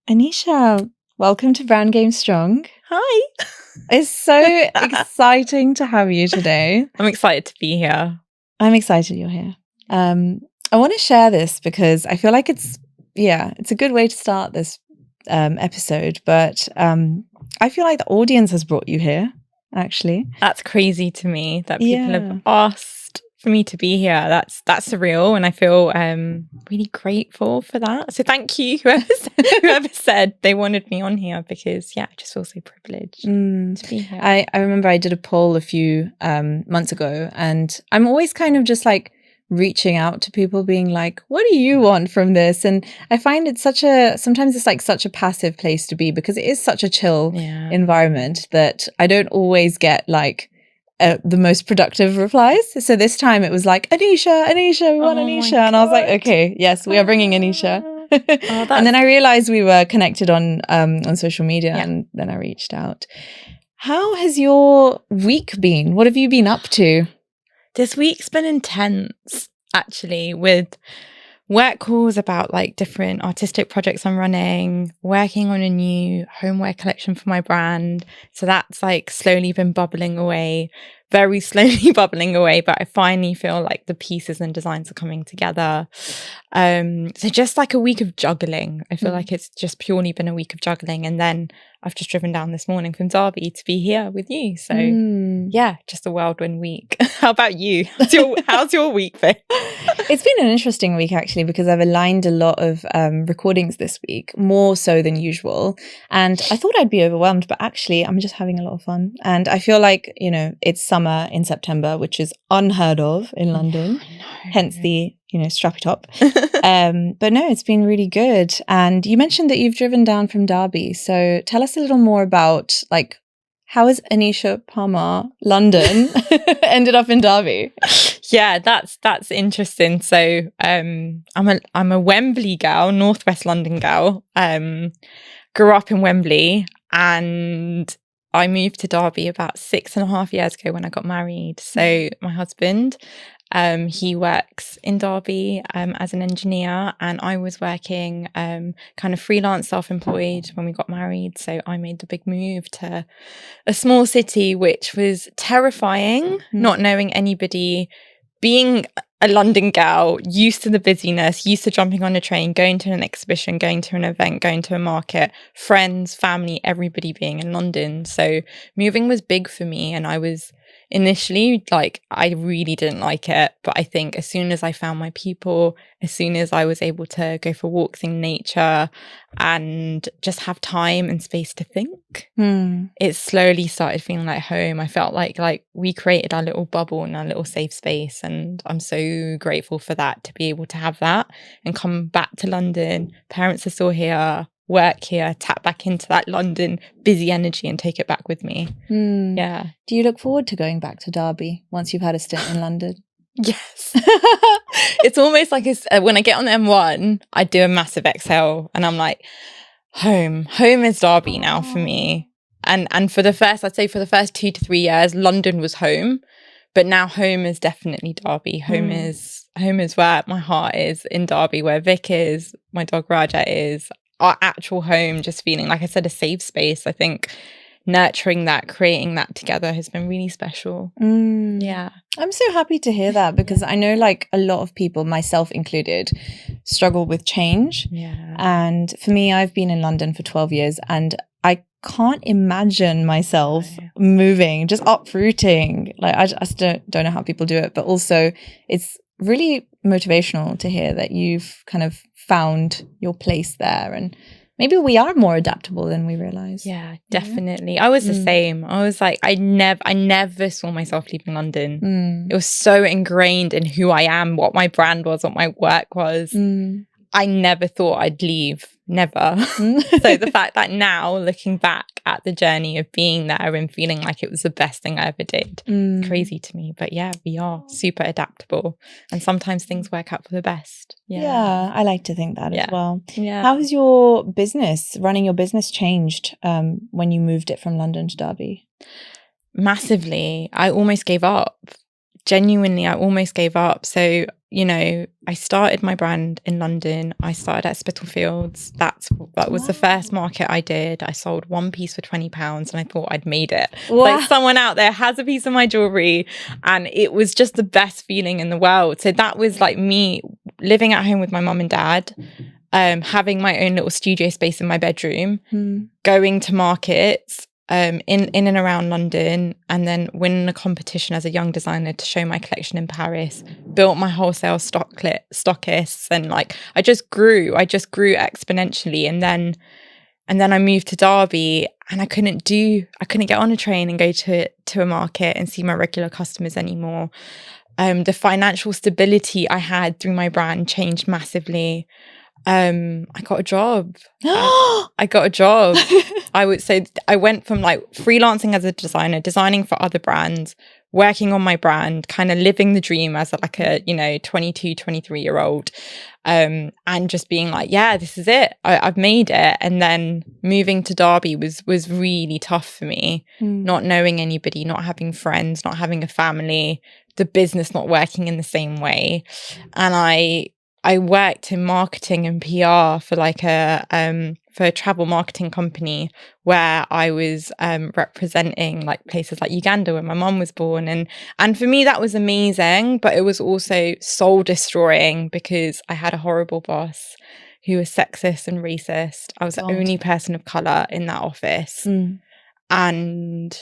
Anisha, welcome to Brand Game Strong. Hi. It's so exciting to have you today. I'm excited to be here. I'm excited you're here. I want to share this because I feel like it's a good way to start this episode, but I feel like the audience has brought you here, actually. That's crazy to me that people Yeah. have asked for me to be here. That's surreal, and I feel really grateful for that. So thank you, whoever said they wanted me on here, because I just feel so privileged to be here. I remember I did a poll a few months ago, and I'm always kind of just like reaching out to people being like, what do you want from this? And I find it's sometimes it's like such a passive place to be, because it is such a chill environment that I don't always get like the most productive replies. So this time it was like, Anisha, we want Anisha. And I was like, okay, yes, we are bringing Anisha. And then I realized we were connected on social media, and then I reached out. How has your week been? What have you been up to? This week's been intense, actually, with work calls about like different artistic projects I'm running, working on a new homeware collection for my brand. So that's like slowly been bubbling away, very slowly bubbling away, but I finally feel like the pieces and designs are coming together. So just like a week of juggling. I feel like it's just purely been a week of juggling. And then I've just driven down this morning from Derby to be here with you. So just a whirlwind week. How about you? How's your week been? It's been an interesting week, actually, because I've aligned a lot of recordings this week, more so than usual. And I thought I'd be overwhelmed, but actually I'm just having a lot of fun. And I feel like, it's summer in September, which is unheard of in London, hence the, strappy top. But no, it's been really good. And you mentioned that you've driven down from Derby. So tell us a little more about like, how has Anisha Parmar, London, ended up in Derby? Yeah, that's interesting. So I'm a Wembley girl, Northwest London girl. Grew up in Wembley, and I moved to Derby about 6.5 years ago when I got married. So my husband, he works in Derby as an engineer, and I was working kind of freelance, self-employed when we got married. So I made the big move to a small city, which was terrifying, not knowing anybody, being a London girl, used to the busyness, used to jumping on a train, going to an exhibition, going to an event, going to a market, friends, family, everybody being in London. So moving was big for me, and I was initially like, I really didn't like it, but I think as soon as I found my people, as soon as I was able to go for walks in nature and just have time and space to think, it slowly started feeling like home. I felt like we created our little bubble and our little safe space, and I'm so grateful for that, to be able to have that and come back to London. Parents are still here, work here, tap back into that London busy energy and take it back with me. Yeah. Do you look forward to going back to Derby once you've had a stint in London? Yes. It's almost like when I get on the M1, I do a massive exhale and I'm like, home is Derby now for me. And for the first 2 to 3 years, London was home, but now home is definitely Derby. Home is where my heart is, in Derby, where Vic is, my dog Raja is, our actual home, just feeling, like I said, a safe space. I think nurturing that, creating that together has been really special. Yeah. I'm so happy to hear that, because I know like a lot of people, myself included, struggle with change. Yeah. And for me, I've been in London for 12 years and I can't imagine myself moving, just uprooting. Like I just don't know how people do it, but also it's really motivational to hear that you've kind of found your place there, and maybe we are more adaptable than we realize. Yeah, definitely. I was the same. I was like, I never saw myself leaving London. It was so ingrained in who I am, what my brand was, what my work was. I never thought I'd leave. Never. So the fact that now, looking back at the journey of being there and feeling like it was the best thing I ever did, crazy to me. But yeah, we are super adaptable, and sometimes things work out for the best. Yeah, I like to think that as well. Yeah. How has your business, running your business, changed when you moved it from London to Derby? Massively. I almost gave up. genuinely, I almost gave up. So, you know, I started my brand in London. I started at Spitalfields. That was the first market I did. I sold one piece for £20 and I thought I'd made it. Wow. Like, someone out there has a piece of my jewellery, and it was just the best feeling in the world. So that was like me living at home with my mum and dad, having my own little studio space in my bedroom, going to markets, in and around London, and then winning a competition as a young designer to show my collection in Paris, built my wholesale stockists, and like I just grew exponentially. And then I moved to Derby, and I couldn't get on a train and go to a market and see my regular customers anymore. The financial stability I had through my brand changed massively. I got a job. I got a job. I would say I went from like freelancing as a designer, designing for other brands, working on my brand, kind of living the dream as like a, you know, 22, 23-year-old, and just being like, yeah, this is it. I've made it. And then moving to Derby was really tough for me, not knowing anybody, not having friends, not having a family, the business not working in the same way. And I worked in marketing and PR for like for a travel marketing company where I was representing like places like Uganda where my mum was born, and for me that was amazing, but it was also soul destroying because I had a horrible boss who was sexist and racist. I was the only person of colour in that office, and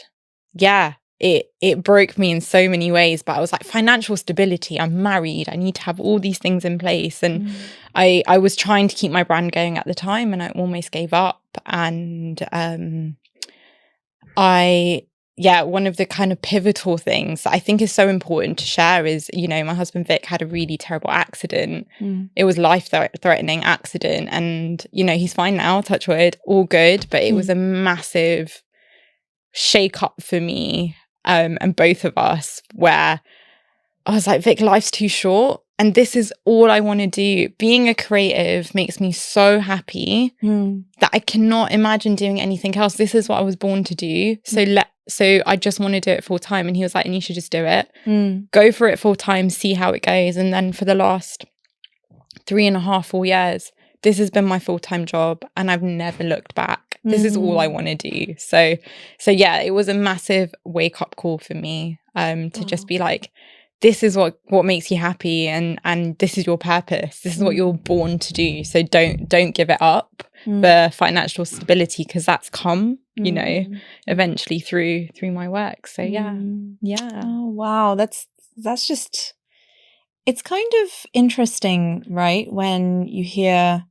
yeah. It broke me in so many ways, but I was like, financial stability, I'm married, I need to have all these things in place. And I was trying to keep my brand going at the time, and I almost gave up. And one of the kind of pivotal things that I think is so important to share is, you know, my husband Vic had a really terrible accident. It was life-threatening accident, and, you know, he's fine now, touch wood, all good, but it was a massive shake up for me. And both of us, where I was like, Vic, life's too short, and this is all I want to do. Being a creative makes me so happy that I cannot imagine doing anything else. This is what I was born to do. So I just want to do it full time. And he was like, Anisha, just do it. Go for it full time, see how it goes. And then for the last 3.5, 4 years, this has been my full-time job, and I've never looked back. This is all I want to do. So yeah, it was a massive wake-up call for me, to just be like, this is what makes you happy, and this is your purpose. This is what you're born to do. So don't give it up for financial stability, because that's come, you know, eventually through my work. So yeah. Oh wow, that's just, it's kind of interesting, right? When you hear,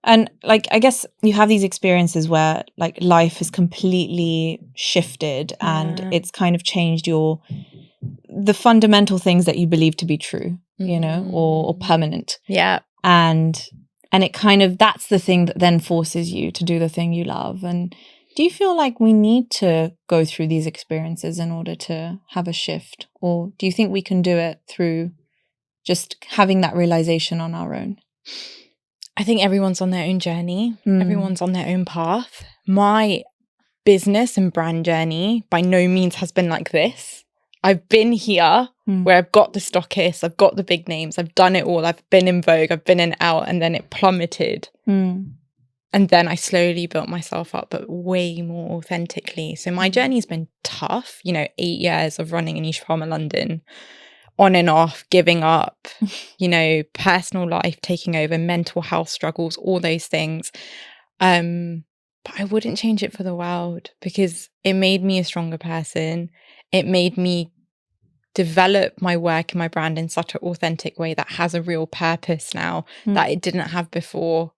and like, I guess you have these experiences where like life has completely shifted and it's kind of changed the fundamental things that you believe to be true, you know, or permanent. Yeah. And it kind of, that's the thing that then forces you to do the thing you love. And do you feel like we need to go through these experiences in order to have a shift? Or do you think we can do it through just having that realization on our own? I think everyone's on their own journey. Everyone's on their own path. My business and brand journey by no means has been like this. I've been here where I've got the stockists, I've got the big names, I've done it all. I've been in Vogue, I've been in Elle, and then it plummeted. And then I slowly built myself up, but way more authentically. So my journey's been tough, you know, 8 years of running Anisha Parmar London, on and off, giving up, you know, personal life taking over, mental health struggles, all those things. But I wouldn't change it for the world, because it made me a stronger person. It made me develop my work and my brand in such an authentic way that has a real purpose now that it didn't have before.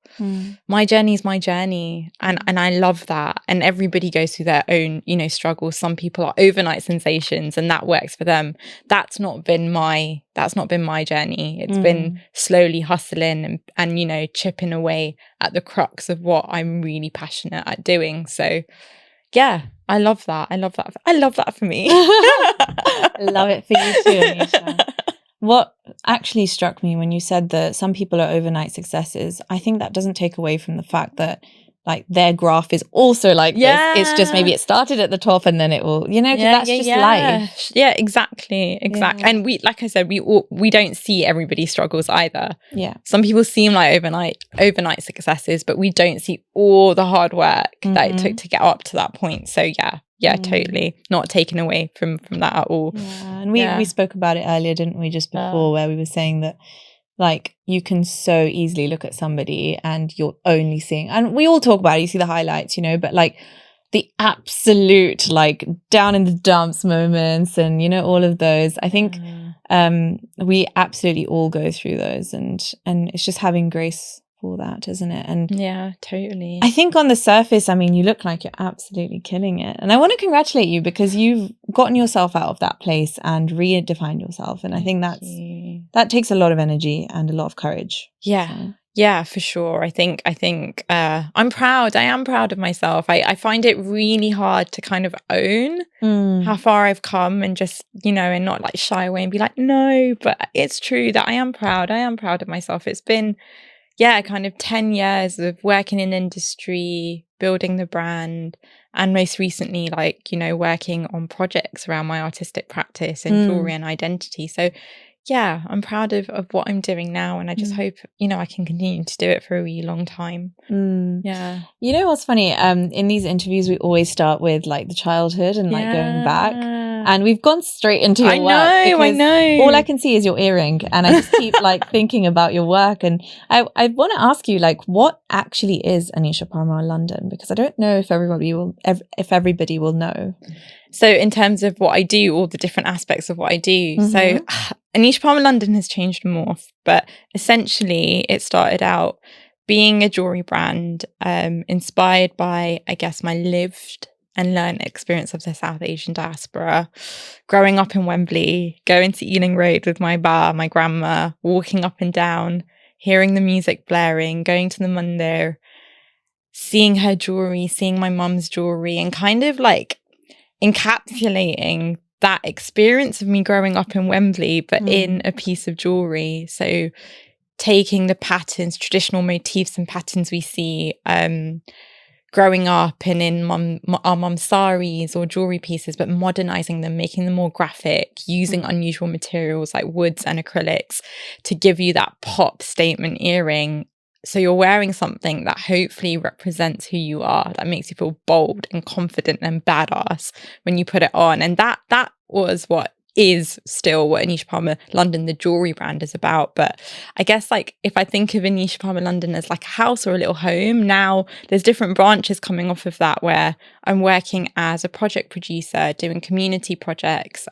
My journey is my journey, and I love that. And everybody goes through their own, you know, struggles. Some people are overnight sensations and that works for them. That's not been my journey. It's been slowly hustling and you know, chipping away at the crux of what I'm really passionate at doing. So yeah, I love that. I love that for me. I love it for you too, Anisha. What actually struck me when you said that some people are overnight successes, I think that doesn't take away from the fact that like their graph is also like this. It's just maybe Yeah. it started at the top and then it will, you know, because Yeah, that's yeah, just yeah. life. Yeah, exactly. Yeah. And we, like I said, we don't see everybody's struggles either. Yeah. Some people seem like overnight successes, but we don't see all the hard work that it took to get up to that point. So yeah, totally not taken away from that at all. Yeah, and we spoke about it earlier, didn't we, just before, where we were saying that like you can so easily look at somebody and you're only seeing, and we all talk about it, you see the highlights, you know, but like the absolute like down in the dumps moments and, you know, all of those, I think we absolutely all go through those, and it's just having grace for that, isn't it? And yeah, totally. I think on the surface, I mean, you look like you're absolutely killing it, and I want to congratulate you because you've gotten yourself out of that place and redefined yourself, and I think that takes a lot of energy and a lot of courage. Yeah, for sure. I think I'm proud. I am proud of myself. I find it really hard to kind of own how far I've come, and just, you know, and not like shy away and be like, no, but it's true that I am proud of myself. It's been kind of 10 years of working in industry, building the brand, and most recently, like, you know, working on projects around my artistic practice and jewelry and identity. So yeah, I'm proud of what I'm doing now, and I just hope, you know, I can continue to do it for a really long time. Yeah. You know what's funny? In these interviews, we always start with like the childhood and like going back, and we've gone straight into your work. I know. All I can see is your earring, and I just keep like thinking about your work. And I want to ask you, like, what actually is Anisha Parmar London? Because I don't know if everybody will know. So in terms of what I do, all the different aspects of what I do. So Anisha Parmar London has changed and morphed, but essentially it started out being a jewellery brand inspired by, I guess, my lived and learned experience of the South Asian diaspora, growing up in Wembley, going to Ealing Road with my grandma, walking up and down, hearing the music blaring, going to the mandir, seeing her jewellery, seeing my mum's jewellery, and kind of like encapsulating that experience of me growing up in Wembley, but in a piece of jewellery. So taking the patterns, traditional motifs and patterns we see growing up and in our mum's saris or jewellery pieces, but modernising them, making them more graphic, using unusual materials like woods and acrylics to give you that pop statement earring. So you're wearing something that hopefully represents who you are, that makes you feel bold and confident and badass when you put it on. And that was what is still what Anisha Parmar London, the jewellery brand, is about. But I guess, like, if I think of Anisha Parmar London as like a house or a little home, now there's different branches coming off of that, where I'm working as a project producer, doing community projects,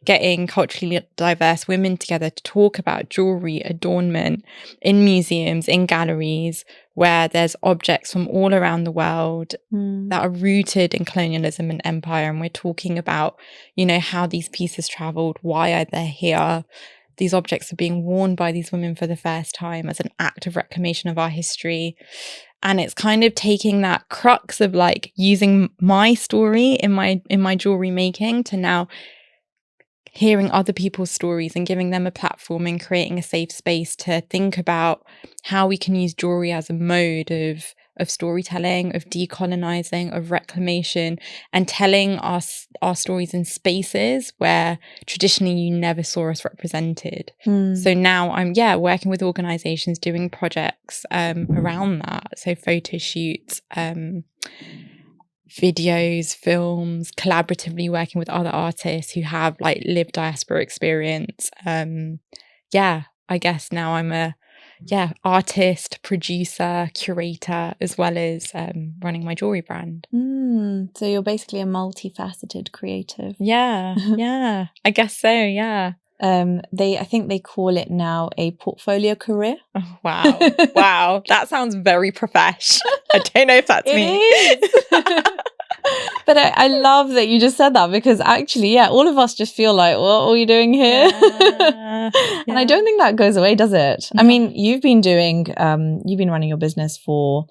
getting culturally diverse women together to talk about jewellery, adornment in museums, in galleries, where there's objects from all around the world that are rooted in colonialism and empire. And we're talking about, you know, how these pieces traveled, why are they here? These objects are being worn by these women for the first time as an act of reclamation of our history. And it's kind of taking that crux of like using my story in my jewelry making to now hearing other people's stories and giving them a platform and creating a safe space to think about how we can use jewelry as a mode of storytelling, of decolonizing, of reclamation, and telling our stories in spaces where traditionally you never saw us represented. So now I'm working with organizations, doing projects around that. So photo shoots, videos, films, collaboratively working with other artists who have like lived diaspora experience. I guess now I'm a artist, producer, curator, as well as running my jewelry brand. So you're basically a multifaceted creative. Yeah, I guess so. Yeah. I think they call it now a portfolio career. Oh, wow, that sounds very profesh. I don't know if that's me. But I love that you just said that, because actually, all of us just feel like, what are we doing here? And I don't think that goes away, does it? I mean, you've been running your business for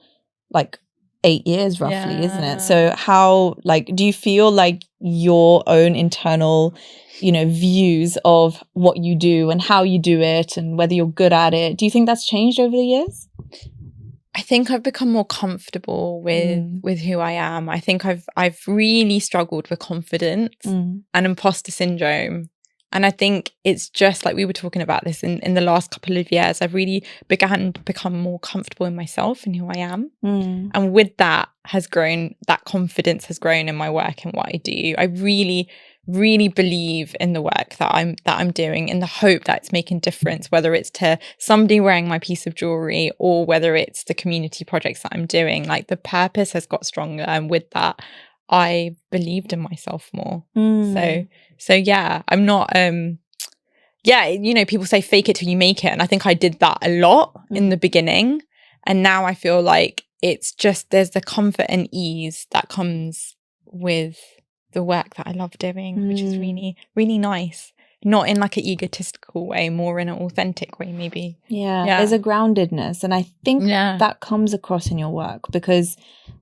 like 8 years roughly, isn't it? So how, like, do you feel like your own internal, you know, views of what you do and how you do it and whether you're good at it, do you think that's changed over the years? I think I've become more comfortable with who I am. I think I've really struggled with confidence and imposter syndrome. And I think it's just like we were talking about this in the last couple of years. I've really began to become more comfortable in myself and who I am. And with that that confidence has grown in my work and what I do. I really believe in the work that I'm doing, in the hope that it's making difference, whether it's to somebody wearing my piece of jewelry or whether it's the community projects that I'm doing. Like, the purpose has got stronger, and with that I believed in myself more. So yeah, I'm not people say fake it till you make it, and I think I did that a lot in the beginning, and now I feel like it's just there's the comfort and ease that comes with the work that I love doing, which is really, really nice. Not in like an egotistical way, more in an authentic way, maybe. Yeah, there's a groundedness. And I think that comes across in your work, because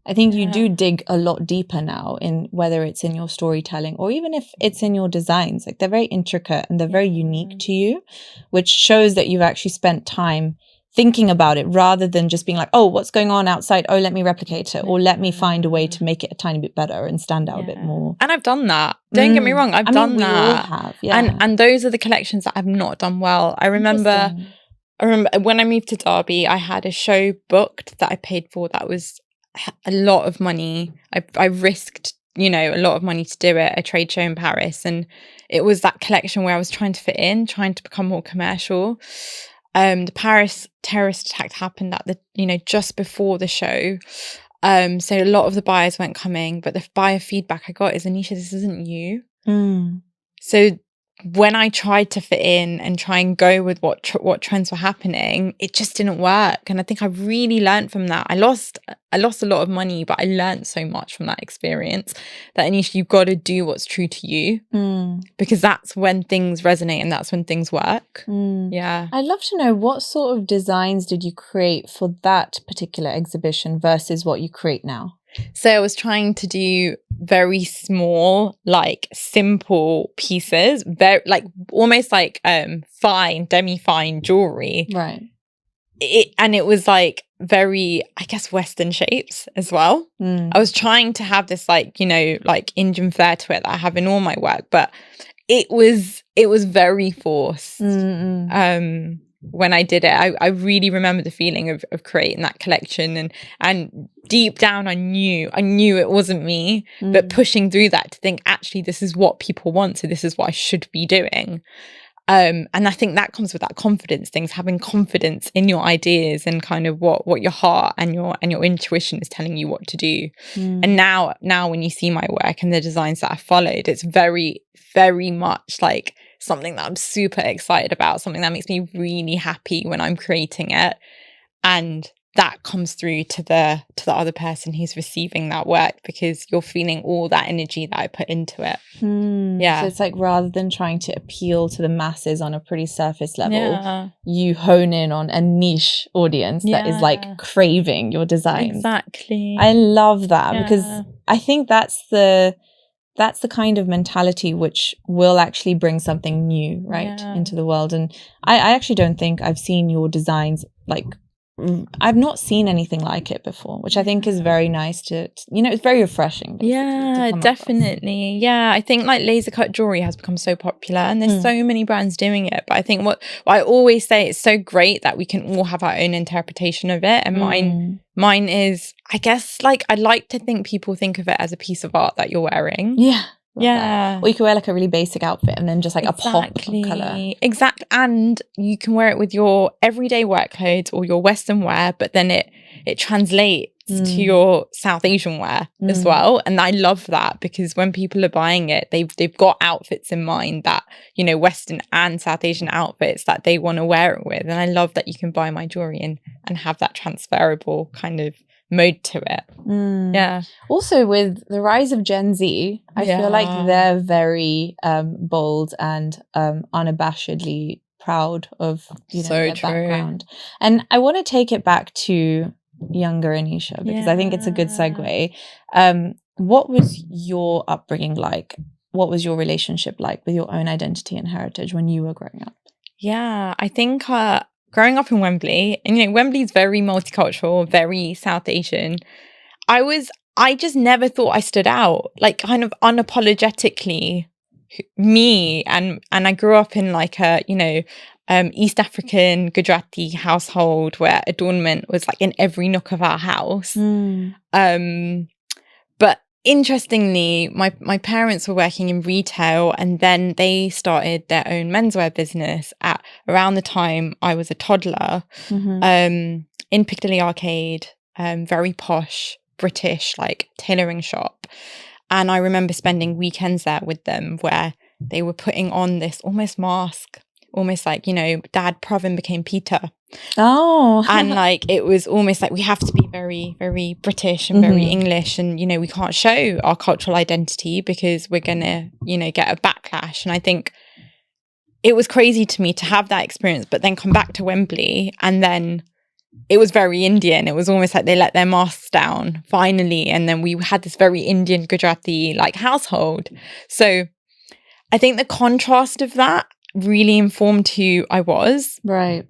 I think you do dig a lot deeper now, in whether it's in your storytelling or even if it's in your designs. Like, they're very intricate and they're very unique to you, which shows that you've actually spent time thinking about it rather than just being like, oh, what's going on outside? Oh, let me replicate it, or let me find a way to make it a tiny bit better and stand out a bit more. And I've done that. Don't get me wrong, I've done that. We all have, And those are the collections that I've not done well. I remember when I moved to Derby, I had a show booked that I paid for that was a lot of money. I risked, a lot of money to do it, a trade show in Paris. And it was that collection where I was trying to fit in, trying to become more commercial. The Paris terrorist attack happened at just before the show. So a lot of the buyers weren't coming, but the buyer feedback I got is, Anisha, this isn't you. So when I tried to fit in and try and go with what trends were happening, it just didn't work. And I think I really learned from that. I lost a lot of money, but I learned so much from that experience that, Anisha, you've got to do what's true to you, because that's when things resonate and that's when things work. Yeah. I'd love to know, what sort of designs did you create for that particular exhibition versus what you create now? So I was trying to do very small, like simple pieces, very like almost like fine, demi-fine jewelry. Right. It was like very, I guess, Western shapes as well. I was trying to have this like Indian flair to it that I have in all my work, but it was very forced. When I did it, I really remember the feeling of creating that collection, and deep down I knew it wasn't me, but pushing through that to think, actually, this is what people want, so this is what I should be doing. And I think that comes with that confidence things, having confidence in your ideas and kind of what your heart and your intuition is telling you what to do. And now when you see my work and the designs that I followed, it's very, very much like something that I'm super excited about, something that makes me really happy when I'm creating it. And that comes through to the other person who's receiving that work, because you're feeling all that energy that I put into it. So it's like, rather than trying to appeal to the masses on a pretty surface level, you hone in on a niche audience that is like craving your designs. Exactly. I love that, because I think that's the kind of mentality which will actually bring something new, right, into the world. And I actually don't think I've seen your designs, like, I've not seen anything like it before, which I think is very nice to it's very refreshing. Yeah, definitely. Yeah, I think like laser cut jewelry has become so popular, and there's so many brands doing it. But I think what I always say, it's so great that we can all have our own interpretation of it. And mine is, I guess, like, I like to think people think of it as a piece of art that you're wearing. Or you could wear like a really basic outfit and then just like a pop of colour. Exactly. And you can wear it with your everyday work clothes or your Western wear, but then it translates to your South Asian wear as well. And I love that, because when people are buying it, they've got outfits in mind that, Western and South Asian outfits that they want to wear it with. And I love that you can buy my jewelry and have that transferable kind of mode to it. Also, with the rise of Gen Z, I feel like they're very bold and unabashedly proud of their background. And I want to take it back to younger Anisha, because I think it's a good segue. What was your upbringing like? What was your relationship like with your own identity and heritage when you were growing up? I think growing up in Wembley, and, you know, Wembley's very multicultural, very South Asian. I just never thought I stood out, like, kind of unapologetically me. And I grew up in like a, you know, East African Gujarati household where adornment was like in every nook of our house. But interestingly, my parents were working in retail, and then they started their own menswear business at around the time I was a toddler, in Piccadilly Arcade, very posh British like tailoring shop. And I remember spending weekends there with them where they were putting on this almost mask, almost like, you know, Dad Pravin became Peter. Oh. And like, it was almost like we have to be very, very British and very English. And, you know, we can't show our cultural identity because we're going to, you know, get a backlash. And I think it was crazy to me to have that experience, but then come back to Wembley, and then it was very Indian. It was almost like they let their masks down finally. And then we had this very Indian Gujarati like household. So I think the contrast of that really informed who I was. Right.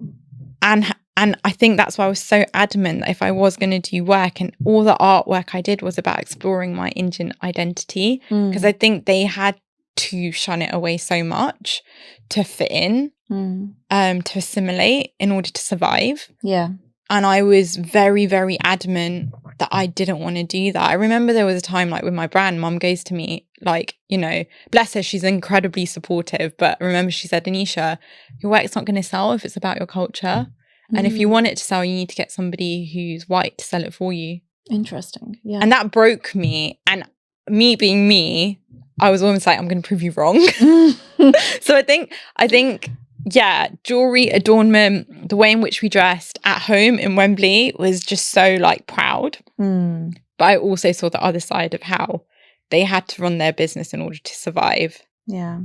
And I think that's why I was so adamant that if I was going to do work, and all the artwork I did was about exploring my Indian identity, because I think they had to shun it away so much to fit in, to assimilate in order to survive. Yeah. And I was very, very adamant that I didn't want to do that. I remember there was a time like with my brand, Mum goes to me like, you know, bless her, she's incredibly supportive. But remember, she said, Anisha, your work's not going to sell if it's about your culture. And if you want it to sell, you need to get somebody who's white to sell it for you. Interesting. Yeah. And that broke me. And me being me, I was almost like, I'm going to prove you wrong. So I think, yeah, jewelry, adornment, the way in which we dressed at home in Wembley was just so like proud. But I also saw the other side of how they had to run their business in order to survive. Yeah.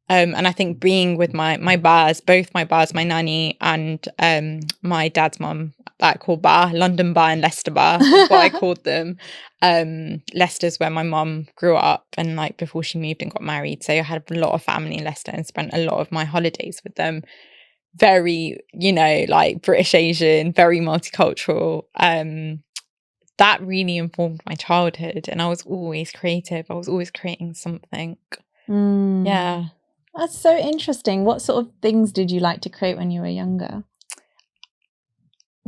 And I think being with my bars, both my bars, my nanny and my dad's mum, that I call bar, London bar and Leicester bar, is what I called them. Leicester's where my mum grew up, and like before she moved and got married. So I had a lot of family in Leicester and spent a lot of my holidays with them. Very, you know, like British Asian, very multicultural. That really informed my childhood, and I was always creative. I was always creating something. Yeah. That's so interesting. What sort of things did you like to create when you were younger?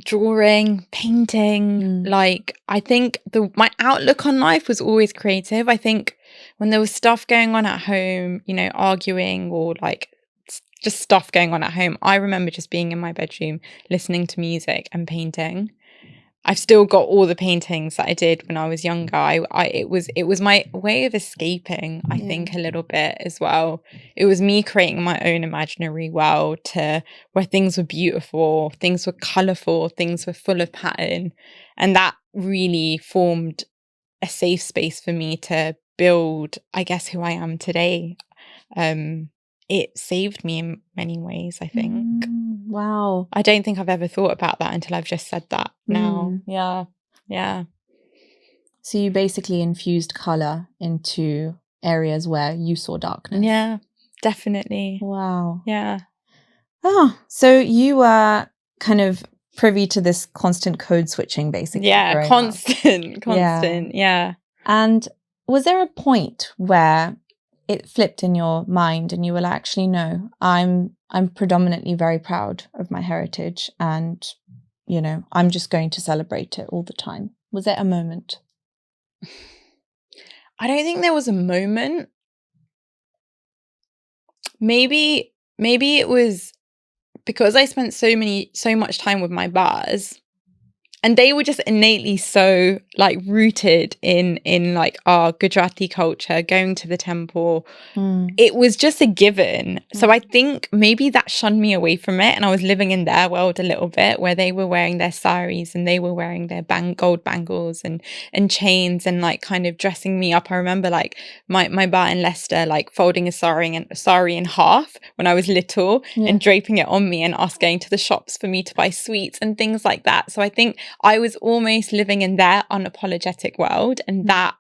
Drawing, painting. Like, I think my outlook on life was always creative. I think when there was stuff going on at home, you know, arguing or like just stuff going on at home, I remember just being in my bedroom, listening to music and painting. I've still got all the paintings that I did when I was younger. It was my way of escaping, I think, a little bit as well. It was me creating my own imaginary world where things were beautiful, things were colourful, things were full of pattern. And that really formed a safe space for me to build, I guess, who I am today. It saved me in many ways, I think. Wow. I don't think I've ever thought about that until I've just said that now. Yeah. So you basically infused colour into areas where you saw darkness. Yeah, definitely. Wow. Yeah. Oh, so you were kind of privy to this constant code switching, basically. Yeah, constant. Yeah. And was there a point where it flipped in your mind and you were like, actually, no, I'm predominantly very proud of my heritage, and, you know, I'm just going to celebrate it all the time? Was there a moment? I don't think there was a moment. Maybe it was because I spent so much time with my bars, and they were just innately so like rooted in like our Gujarati culture, going to the temple. It was just a given. So I think maybe that shunned me away from it, and I was living in their world a little bit, where they were wearing their saris and they were wearing their gold bangles and chains and like kind of dressing me up. I remember like my bar in Leicester like folding a sari in half when I was little and draping it on me, and us going to the shops for me to buy sweets and things like that. So I think I was almost living in their unapologetic world, and that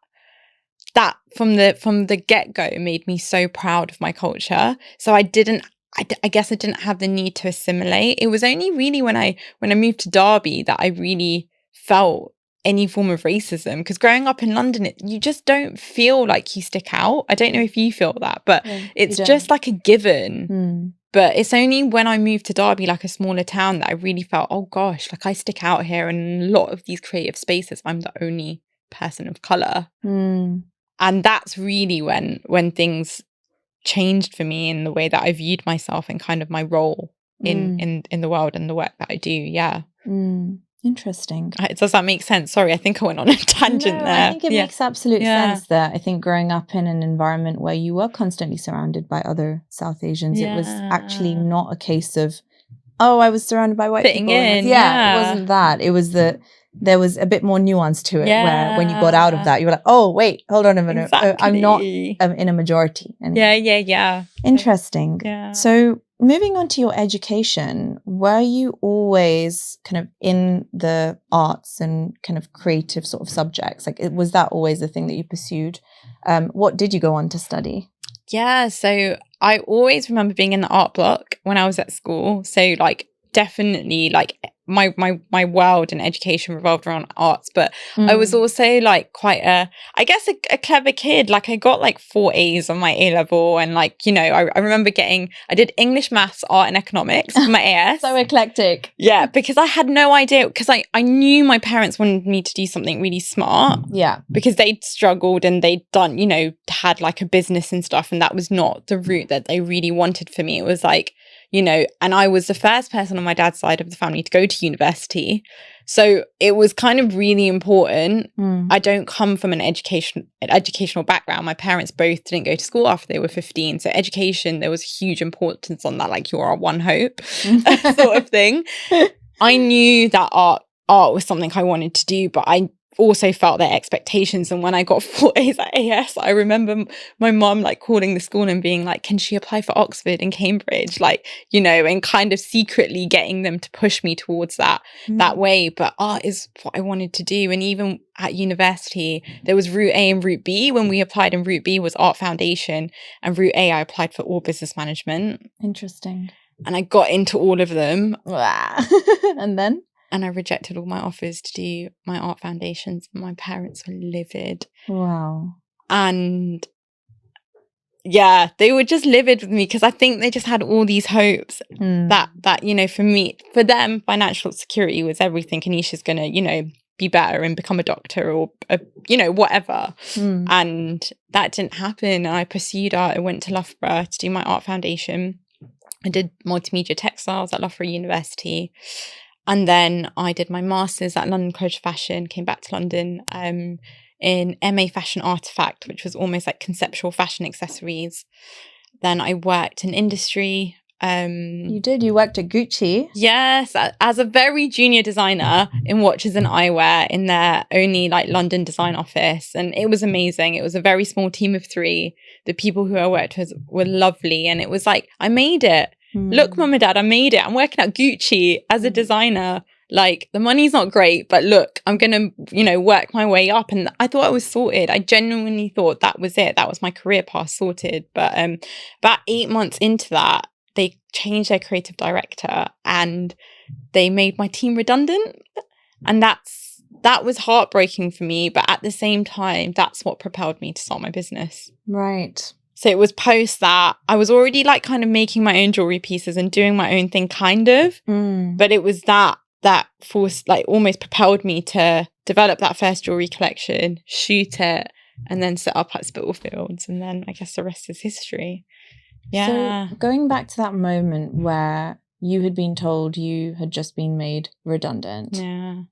from the get-go made me so proud of my culture. So I didn't I guess I didn't have the need to assimilate. It was only really when I moved to Derby that I really felt any form of racism, because growing up in London, you just don't feel like you stick out. I don't know if you feel that, but it's just like a given. But it's only when I moved to Derby, like a smaller town, that I really felt, oh gosh, like I stick out here. And in a lot of these creative spaces, I'm the only person of colour. And that's really when things changed for me in the way that I viewed myself and kind of my role in the world and the work that I do. Yeah. Interesting. Does that make sense? Sorry, I think I went on a tangent there. I think it makes absolute sense that I think growing up in an environment where you were constantly surrounded by other South Asians, it was actually not a case of, oh, I was surrounded by white fitting people. in. It wasn't that. It was that there was a bit more nuance to it, where when you got out of that, you were like, oh, wait, hold on a minute. Exactly. I'm not in a majority. Yeah. Interesting. Yeah. So moving on to your education, were you always kind of in the arts and kind of creative sort of subjects? Like, was that always the thing that you pursued? What did you go on to study? Yeah, so I always remember being in the art block when I was at school. So like definitely like my world and education revolved around arts, but I was also like quite a clever kid. Like I got like 4 A's on my A level, and like, you know, I remember I did English, maths, art and economics for my AS. So eclectic. Yeah, because I had no idea, because I knew my parents wanted me to do something really smart. Yeah. Because they'd struggled and they'd done, you know, had like a business and stuff, and that was not the route that they really wanted for me. It was like, you know, and I was the first person on my dad's side of the family to go to university. So it was kind of really important. I don't come from an educational background. My parents both didn't go to school after they were 15. So education, there was huge importance on that, like you're our one hope sort of thing. I knew that art was something I wanted to do, but I also felt their expectations. And when I got 4 A's at AS, I remember my mom like calling the school and being like, can she apply for Oxford and Cambridge? Like, you know, and kind of secretly getting them to push me towards that way. But art is what I wanted to do. And even at university, there was Route A and Route B. When we applied, in Route B was Art Foundation, and Route A, I applied for all business management. Interesting. And I got into all of them. And then? And I rejected all my offers to do my art foundations. My parents were livid. Wow. And yeah, they were just livid with me, because I think they just had all these hopes that, you know, for them, financial security was everything. Anisha's going to, you know, be better and become a doctor or, you know, whatever. And that didn't happen. I pursued art. I went to Loughborough to do my art foundation. I did multimedia textiles at Loughborough University. And then I did my master's at London College of Fashion, came back to London in MA Fashion Artifact, which was almost like conceptual fashion accessories. Then I worked in industry. You did? You worked at Gucci? Yes, as a very junior designer in watches and eyewear in their only like London design office. And it was amazing. It was a very small team of 3. The people who I worked with were lovely. And it was like, I made it. Look, mum and dad, I made it. I'm working at Gucci as a designer. Like, the money's not great, but look, I'm going to, you know, work my way up. And I thought I was sorted. I genuinely thought that was it. That was my career path sorted. But about 8 months into that, they changed their creative director and they made my team redundant. And that was heartbreaking for me. But at the same time, that's what propelled me to start my business. Right. So it was post that. I was already like kind of making my own jewelry pieces and doing my own thing kind of. But it was that forced, like almost propelled me to develop that first jewelry collection, shoot it, and then set up at Spitalfields. And then I guess the rest is history. Yeah. So going back to that moment where you had been told you had just been made redundant. Yeah.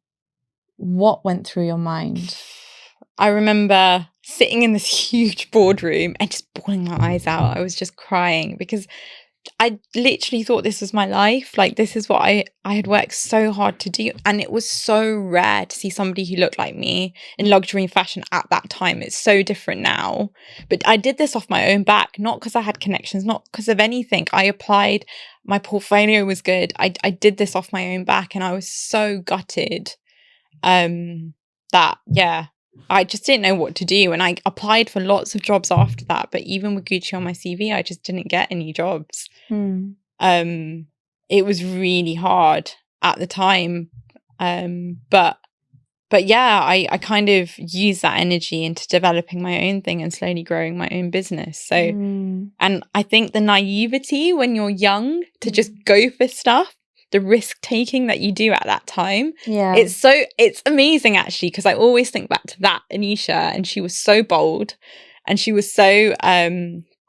What went through your mind? I remember sitting in this huge boardroom and just bawling my eyes out. I was just crying because I literally thought this was my life. Like, this is what I had worked so hard to do. And it was so rare to see somebody who looked like me in luxury and fashion at that time. It's so different now. But I did this off my own back, not because I had connections, not because of anything. I applied. My portfolio was good. I did this off my own back, and I was so gutted that, yeah, I just didn't know what to do. And I applied for lots of jobs after that. But even with Gucci on my CV, I just didn't get any jobs. It was really hard at the time. But yeah, I kind of used that energy into developing my own thing and slowly growing my own business. So, and I think the naivety when you're young to just go for stuff, the risk taking that you do at that time, it's amazing actually, because I always think back to that Anisha, and she was so bold and she was so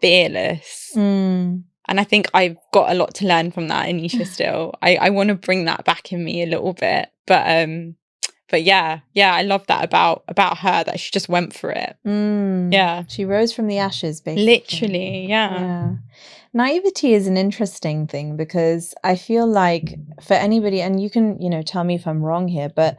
fearless. And I think I've got a lot to learn from that Anisha still. I want to bring that back in me a little bit. But yeah, I love that about her, that she just went for it. Yeah. She rose from the ashes, basically. Literally, yeah. Naivety is an interesting thing, because I feel like for anybody, and you can, tell me if I'm wrong here, but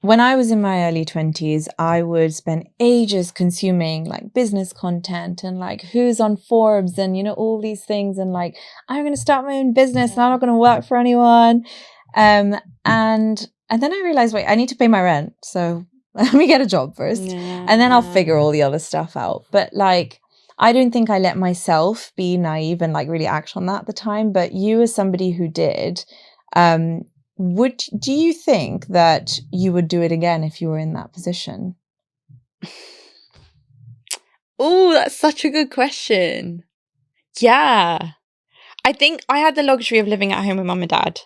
when I was in my early 20s, I would spend ages consuming like business content and like who's on Forbes and, all these things. And like, I'm going to start my own business and I'm not going to work for anyone. And then I realized, wait, I need to pay my rent. So let me get a job first. And then I'll figure all the other stuff out. But like, I don't think I let myself be naive and like really act on that at the time. But you, as somebody who did, do you think that you would do it again if you were in that position? Oh, that's such a good question. Yeah. I think I had the luxury of living at home with mum and dad.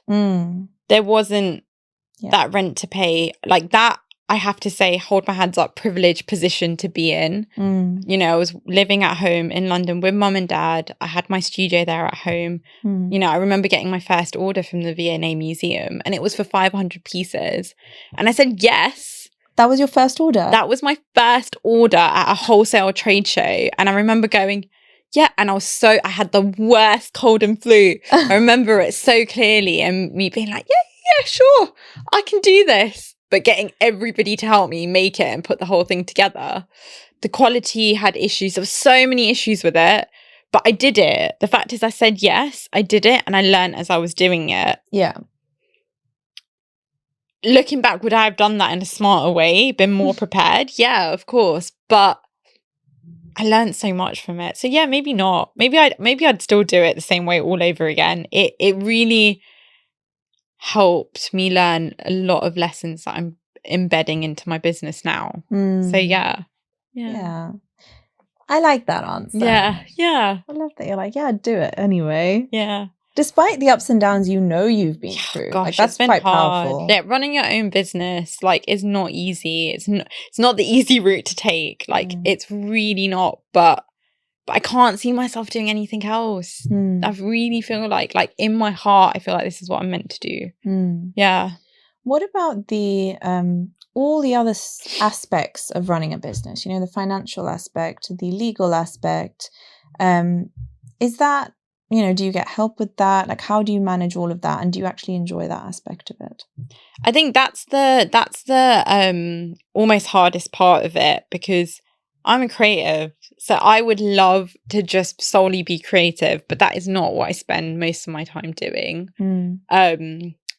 There wasn't that rent to pay. Like that, I have to say, hold my hands up, privileged position to be in. I was living at home in London with mum and dad. I had my studio there at home. I remember getting my first order from the V&A Museum, and it was for 500 pieces. And I said, yes. That was your first order? That was my first order at a wholesale trade show. And I remember going, yeah, and I had the worst cold and flu. I remember it so clearly, and me being like, yeah, sure, I can do this. But getting everybody to help me make it and put the whole thing together. The quality had issues. There were so many issues with it, but I did it. The fact is I said yes, I did it, and I learned as I was doing it. Yeah. Looking back, would I have done that in a smarter way, been more prepared? Yeah, of course. But I learned so much from it. So yeah, maybe not. Maybe I'd still do it the same way all over again. It really helped me learn a lot of lessons that I'm embedding into my business now. So yeah. I like that answer. Yeah. I love that you're like, yeah, do it anyway. Yeah. Despite the ups and downs you've been through. Gosh, like, that's been quite hard. powerful. Yeah, running your own business is not easy. It's not the easy route to take. It's really not, but I can't see myself doing anything else. I really feel like in my heart, I feel like this is what I'm meant to do. Yeah. What about the all the other aspects of running a business? The financial aspect, the legal aspect. Is that, do you get help with that? Like, how do you manage all of that? And do you actually enjoy that aspect of it? I think that's the almost hardest part of it, because I'm a creative. So I would love to just solely be creative, but that is not what I spend most of my time doing.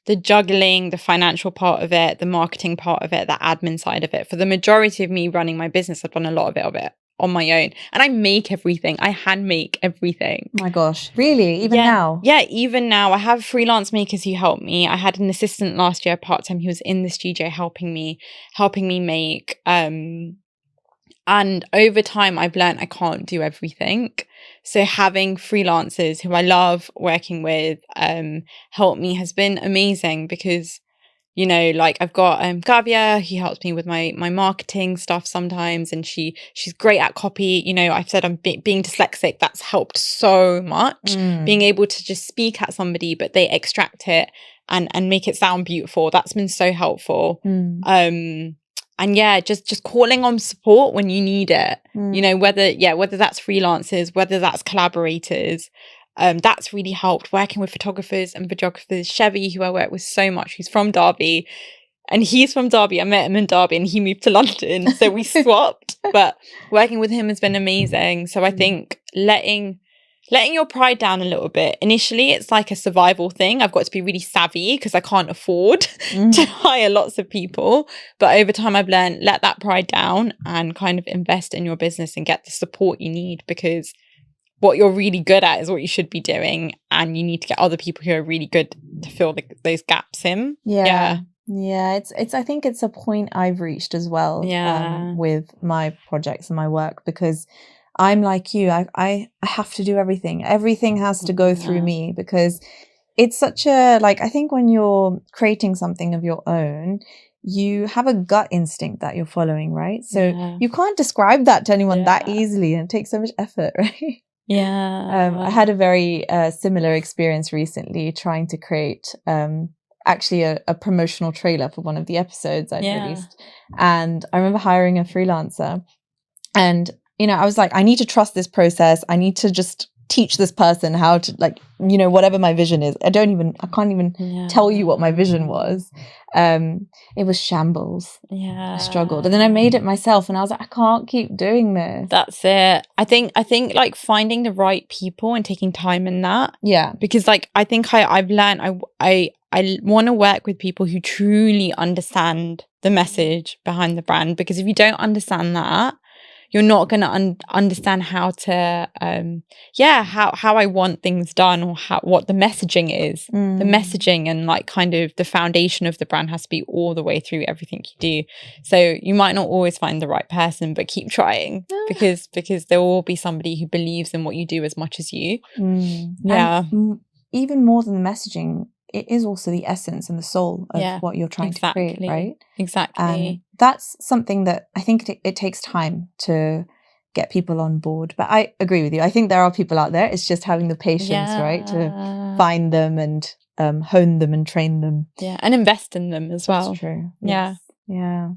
The juggling, the financial part of it, the marketing part of it, the admin side of it. For the majority of me running my business, I've done a lot of it on my own. And I make everything. I hand make everything. Oh my gosh. Really? Even now? Yeah, even now. I have freelance makers who help me. I had an assistant last year part-time who was in the studio helping me make. And over time, I've learned I can't do everything. So having freelancers who I love working with help me has been amazing, because, I've got Gavia, who helps me with my marketing stuff sometimes. And she's great at copy. I've said I'm being dyslexic. That's helped so much. Being able to just speak at somebody, but they extract it and make it sound beautiful. That's been so helpful. And yeah, just calling on support when you need it, whether that's freelancers, whether that's collaborators, that's really helped. Working with photographers and videographers, Chevy, who I work with so much, who's from Derby, and he's from Derby. I met him in Derby and he moved to London, so we swapped, but working with him has been amazing. So I think letting letting your pride down a little bit. Initially, it's like a survival thing. I've got to be really savvy because I can't afford to hire lots of people. But over time, I've learned, let that pride down and kind of invest in your business and get the support you need, because what you're really good at is what you should be doing. And you need to get other people who are really good to fill those gaps in. Yeah. It's I think it's a point I've reached as well with my projects and my work, because I'm like you. I have to do everything. Everything has to go through me, because it's such a, like, I think when you're creating something of your own, you have a gut instinct that you're following, right? So you can't describe that to anyone that easily, and it takes so much effort, right? I had a very similar experience recently trying to create actually a promotional trailer for one of the episodes I've released. And I remember hiring a freelancer, and I was like, I need to trust this process. I need to just teach this person how to, like, whatever my vision is. I can't even tell you what my vision was. It was shambles. I struggled. And then I made it myself, and I was like, I can't keep doing this. That's it. I think like finding the right people and taking time in that. Yeah. Because like, I think I've learned I want to work with people who truly understand the message behind the brand, because if you don't understand that, you're not going to understand how to, how I want things done, or what the messaging is. The messaging and like kind of the foundation of the brand has to be all the way through everything you do. So you might not always find the right person, but keep trying, because there will be somebody who believes in what you do as much as you. Yeah. And even more than the messaging, it is also the essence and the soul of what you're trying to create, right? Exactly. And that's something that I think it takes time to get people on board. But I agree with you. I think there are people out there. It's just having the patience, right, to find them and hone them and train them. Yeah, and invest in them as well. That's true. Yes. Yeah.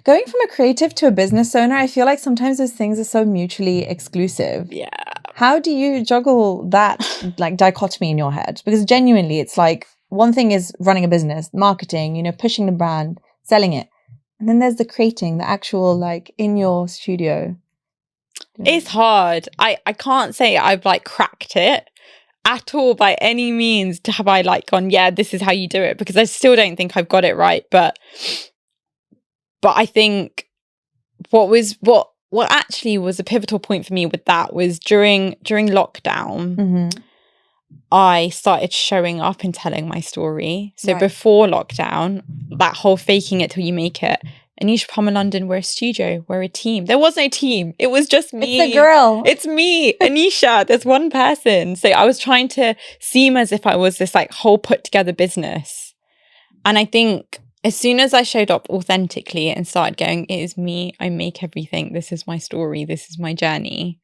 Going from a creative to a business owner, I feel like sometimes those things are so mutually exclusive. Yeah. How do you juggle that like dichotomy in your head? Because genuinely, it's like, one thing is running a business, marketing, pushing the brand, selling it. And then there's the creating, the actual, like, in your studio. It's hard. I can't say I've like cracked it at all by any means. Have I like gone, yeah, this is how you do it? Because I still don't think I've got it right. But I think what actually was a pivotal point for me with that was during lockdown, I started showing up and telling my story. So before lockdown, that whole faking it till you make it. Anisha, Parmar London, we're a studio, we're a team. There was no team. It was just me. It's a girl. It's me, Anisha. There's one person. So I was trying to seem as if I was this like whole put together business. And I think as soon as I showed up authentically and started going, it is me, I make everything. This is my story. This is my journey.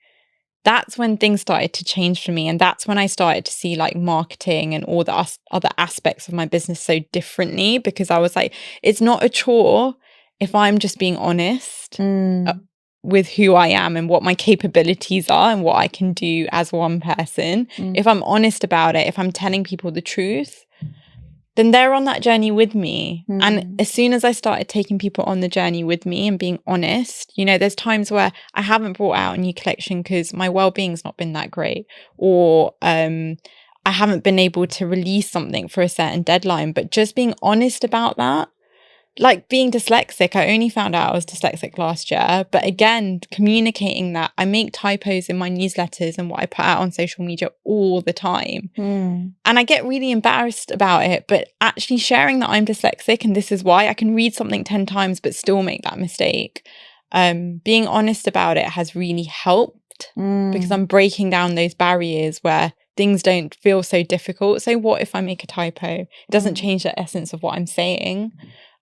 That's when things started to change for me. And that's when I started to see like marketing and all the other aspects of my business so differently, because I was like, it's not a chore if I'm just being honest with who I am and what my capabilities are and what I can do as one person. If I'm honest about it, if I'm telling people the truth, then they're on that journey with me. And as soon as I started taking people on the journey with me and being honest, there's times where I haven't brought out a new collection because my well-being's not been that great, or I haven't been able to release something for a certain deadline. But just being honest about that, like being dyslexic, I only found out I was dyslexic last year. But again, communicating that I make typos in my newsletters and what I put out on social media all the time. And I get really embarrassed about it. But actually sharing that I'm dyslexic and this is why, I can read something 10 times but still make that mistake. Being honest about it has really helped because I'm breaking down those barriers where things don't feel so difficult. So what if I make a typo? It doesn't change the essence of what I'm saying.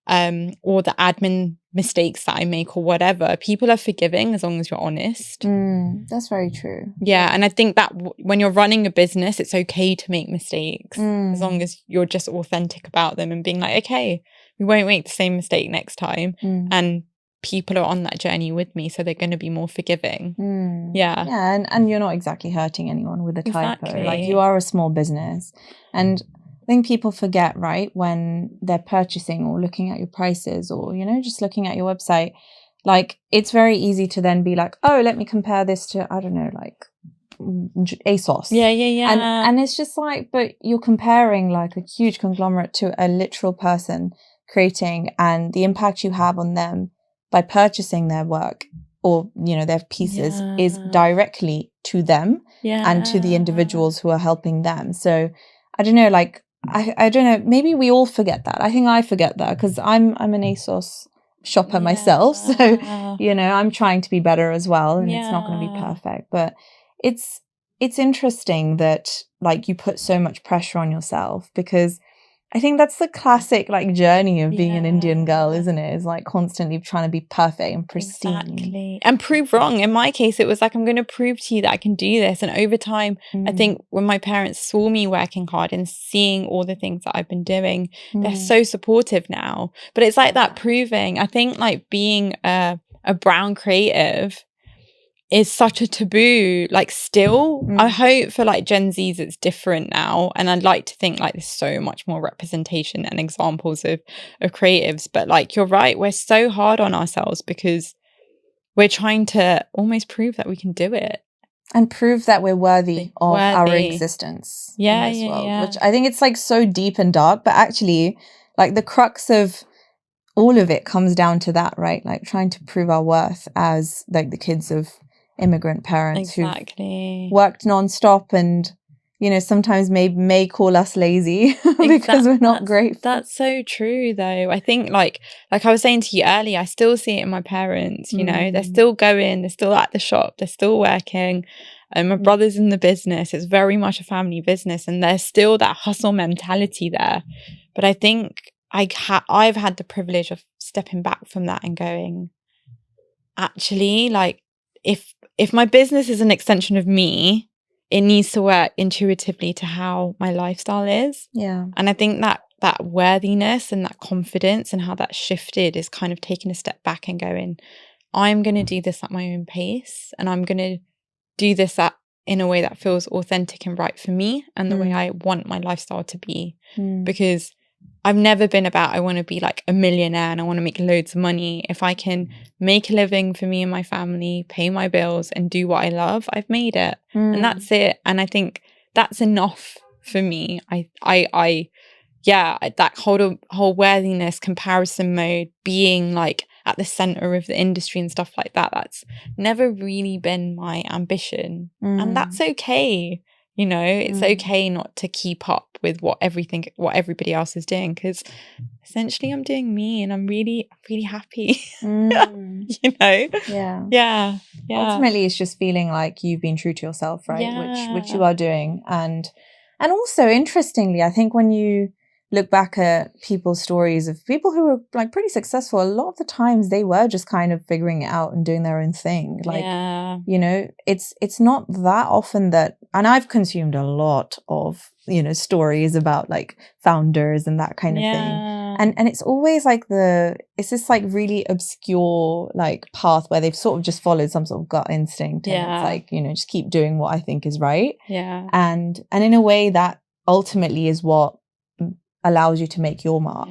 Or the admin mistakes that I make or whatever. People are forgiving as long as you're honest. That's very true. Yeah, and I think that when you're running a business, it's okay to make mistakes as long as you're just authentic about them and being like, okay, we won't make the same mistake next time. And people are on that journey with me, so they're going to be more forgiving. Yeah, and you're not exactly hurting anyone with a typo. Like, you are a small business. And I think people forget, right, when they're purchasing or looking at your prices or, just looking at your website, like, it's very easy to then be like, oh, let me compare this to, I don't know, like ASOS. Yeah. And it's just like, but you're comparing like a huge conglomerate to a literal person creating, and the impact you have on them by purchasing their work or, you know, their pieces is directly to them and to the individuals who are helping them. So I don't know, like, I don't know, maybe we all forget that. I think I forget that because I'm an ASOS shopper myself. So, you know, I'm trying to be better as well, and it's not going to be perfect, but it's interesting that like you put so much pressure on yourself, because I think that's the classic like journey of being an Indian girl, isn't it? Is like constantly trying to be perfect and pristine. Exactly. And prove wrong. In my case, it was like, I'm going to prove to you that I can do this. And over time, I think when my parents saw me working hard and seeing all the things that I've been doing, they're so supportive now. But it's like that proving. I think like being a brown creative is such a taboo. Like still, I hope for like Gen Zs it's different now, and I'd like to think like there's so much more representation and examples of creatives. But like you're right, we're so hard on ourselves because we're trying to almost prove that we can do it and prove that we're worthy of our existence in this world, which I think it's like so deep and dark, but actually like the crux of all of it comes down to that, right? Like trying to prove our worth as like the kids of immigrant parents who worked nonstop, and you know sometimes may call us lazy because we're not grateful. That's so true, though. I think like I was saying to you earlier, I still see it in my parents. You know, they're still going, they're still at the shop, they're still working. And my brother's in the business. It's very much a family business, and there's still that hustle mentality there. But I think I've had the privilege of stepping back from that and going, actually, like if my business is an extension of me, it needs to work intuitively to how my lifestyle is. Yeah. And I think that worthiness and that confidence and how that shifted is kind of taking a step back and going, I'm going to do this at my own pace, and I'm going to do this in a way that feels authentic and right for me and the way I want my lifestyle to be. Because I've never been about, I want to be like a millionaire and I want to make loads of money. If I can make a living for me and my family, pay my bills and do what I love, I've made it. And that's it. And I think that's enough for me. That whole worthiness, comparison mode, being like at the center of the industry and stuff like that, that's never really been my ambition. And that's okay. You know, it's okay not to keep up with what everybody else is doing, because essentially I'm doing me and I'm really, really happy. You know? Yeah. Ultimately, it's just feeling like you've been true to yourself, right? Which you are doing. And also, interestingly, I think when you look back at people's stories of people who were like pretty successful, a lot of the times they were just kind of figuring it out and doing their own thing. Like, you know, it's not that often that, and I've consumed a lot of, you know, stories about like founders and that kind of thing. And it's always like it's this like really obscure like path where they've sort of just followed some sort of gut instinct. And it's like, you know, just keep doing what I think is right. And in a way that ultimately is what allows you to make your mark,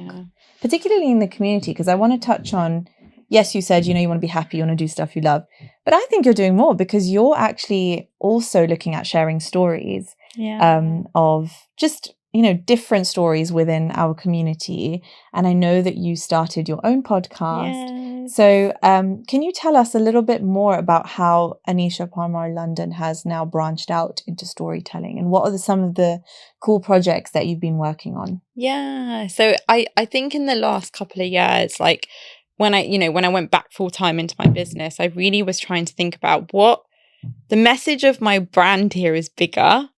particularly in the community. Because I want to touch on, yes, you said, you know, you want to be happy, you want to do stuff you love, but I think you're doing more because you're actually also looking at sharing stories of just, you know, different stories within our community. And I know that you started your own podcast. So can you tell us a little bit more about how Anisha Parmar London has now branched out into storytelling, and what are some of the cool projects that you've been working on? So I think in the last couple of years, like when I went back full time into my business, I really was trying to think about what the message of my brand here is bigger.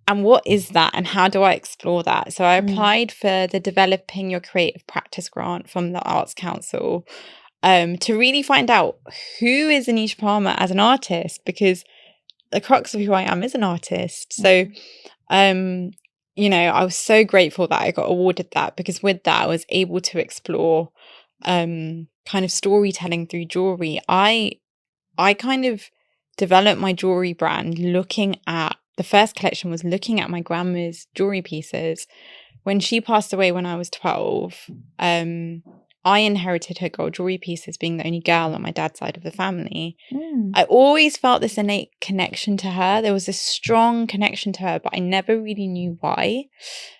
And what is that? And how do I explore that? So I applied for the Developing Your Creative Practice grant from the Arts Council to really find out who is Anisha Parmar as an artist, because the crux of who I am is an artist. So, you know, I was so grateful that I got awarded that, because with that, I was able to explore kind of storytelling through jewellery. I kind of developed my jewellery brand looking at, the first collection was looking at my grandma's jewellery pieces. When she passed away when I was 12, I inherited her gold jewelry pieces, being the only girl on my dad's side of the family. Mm. I always felt this innate connection to her. There was this strong connection to her, but I never really knew why.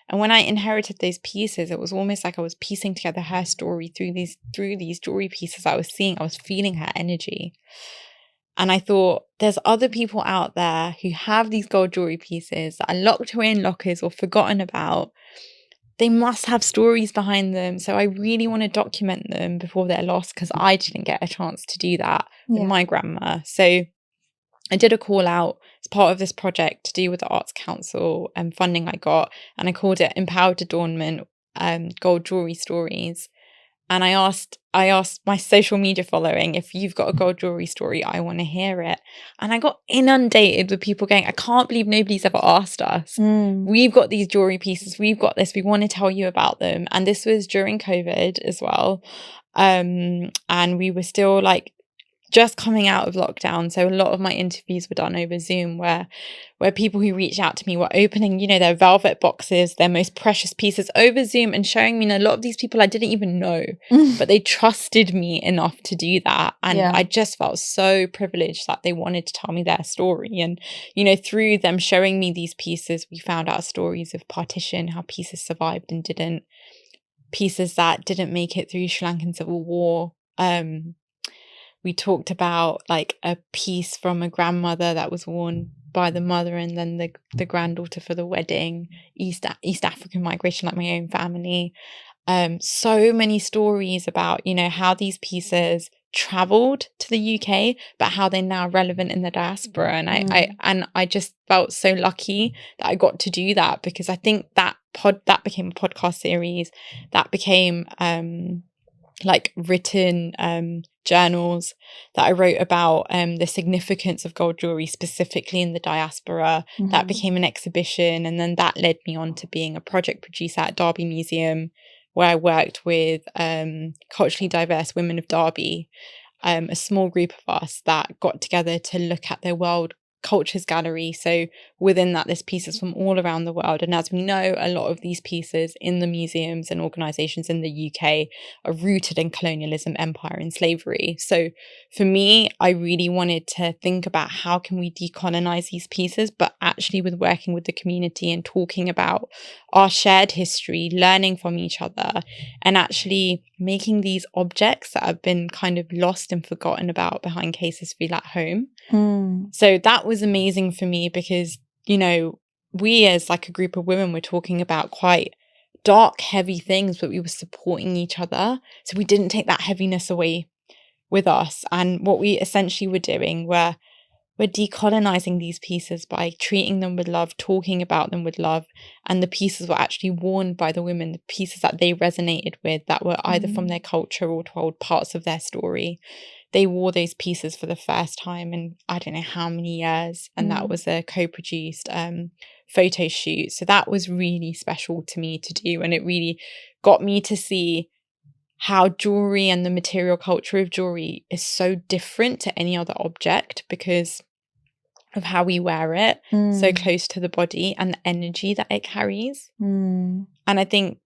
And when I inherited those pieces, it was almost like I was piecing together her story through these jewelry pieces I was seeing. I was feeling her energy. And I thought, there's other people out there who have these gold jewelry pieces that are locked away in lockers or forgotten about. They must have stories behind them. So I really want to document them before they're lost, because I didn't get a chance to do that with my grandma. So I did a call out as part of this project to do with the Arts Council and funding I got. And I called it Empowered Adornment, Gold Jewelry Stories. And I asked my social media following, if you've got a gold jewelry story, I want to hear it. And I got inundated with people going, I can't believe nobody's ever asked us. We've got these jewelry pieces. We've got this. We want to tell you about them. And this was during COVID as well. And we were still like just coming out of lockdown. So a lot of my interviews were done over Zoom, where people who reached out to me were opening, you know, their velvet boxes, their most precious pieces over Zoom, and showing me, a lot of these people I didn't even know, but they trusted me enough to do that. And I just felt so privileged that they wanted to tell me their story. And, you know, through them showing me these pieces, we found out stories of partition, how pieces survived and didn't, pieces that didn't make it through Sri Lankan Civil War. We talked about like a piece from a grandmother that was worn by the mother and then the granddaughter for the wedding, East African migration, like my own family. So many stories about, you know, how these pieces traveled to the UK, but how they're now relevant in the diaspora. And I just felt so lucky that I got to do that, because I think that became a podcast series, that became like written journals that I wrote about the significance of gold jewelry specifically in the diaspora. That became an exhibition, and then that led me on to being a project producer at Derby Museum, where I worked with culturally diverse women of Derby, a small group of us that got together to look at their world cultures gallery. So within that, there's pieces from all around the world. And as we know, a lot of these pieces in the museums and organizations in the UK are rooted in colonialism, empire, and slavery. So for me, I really wanted to think about how can we decolonize these pieces, but actually with working with the community and talking about our shared history, learning from each other, and actually making these objects that have been kind of lost and forgotten about behind cases feel at home. So that was amazing for me, because, you know, we as like a group of women were talking about quite dark, heavy things, but we were supporting each other. So we didn't take that heaviness away with us. And what we essentially were doing we're decolonizing these pieces by treating them with love, talking about them with love. And the pieces were actually worn by the women, the pieces that they resonated with, that were either from their culture or told parts of their story. They wore those pieces for the first time in I don't know how many years. And that was a co-produced photo shoot. So that was really special to me to do. And it really got me to see how jewelry and the material culture of jewelry is so different to any other object because of how we wear it, so close to the body, and the energy that it carries. And I think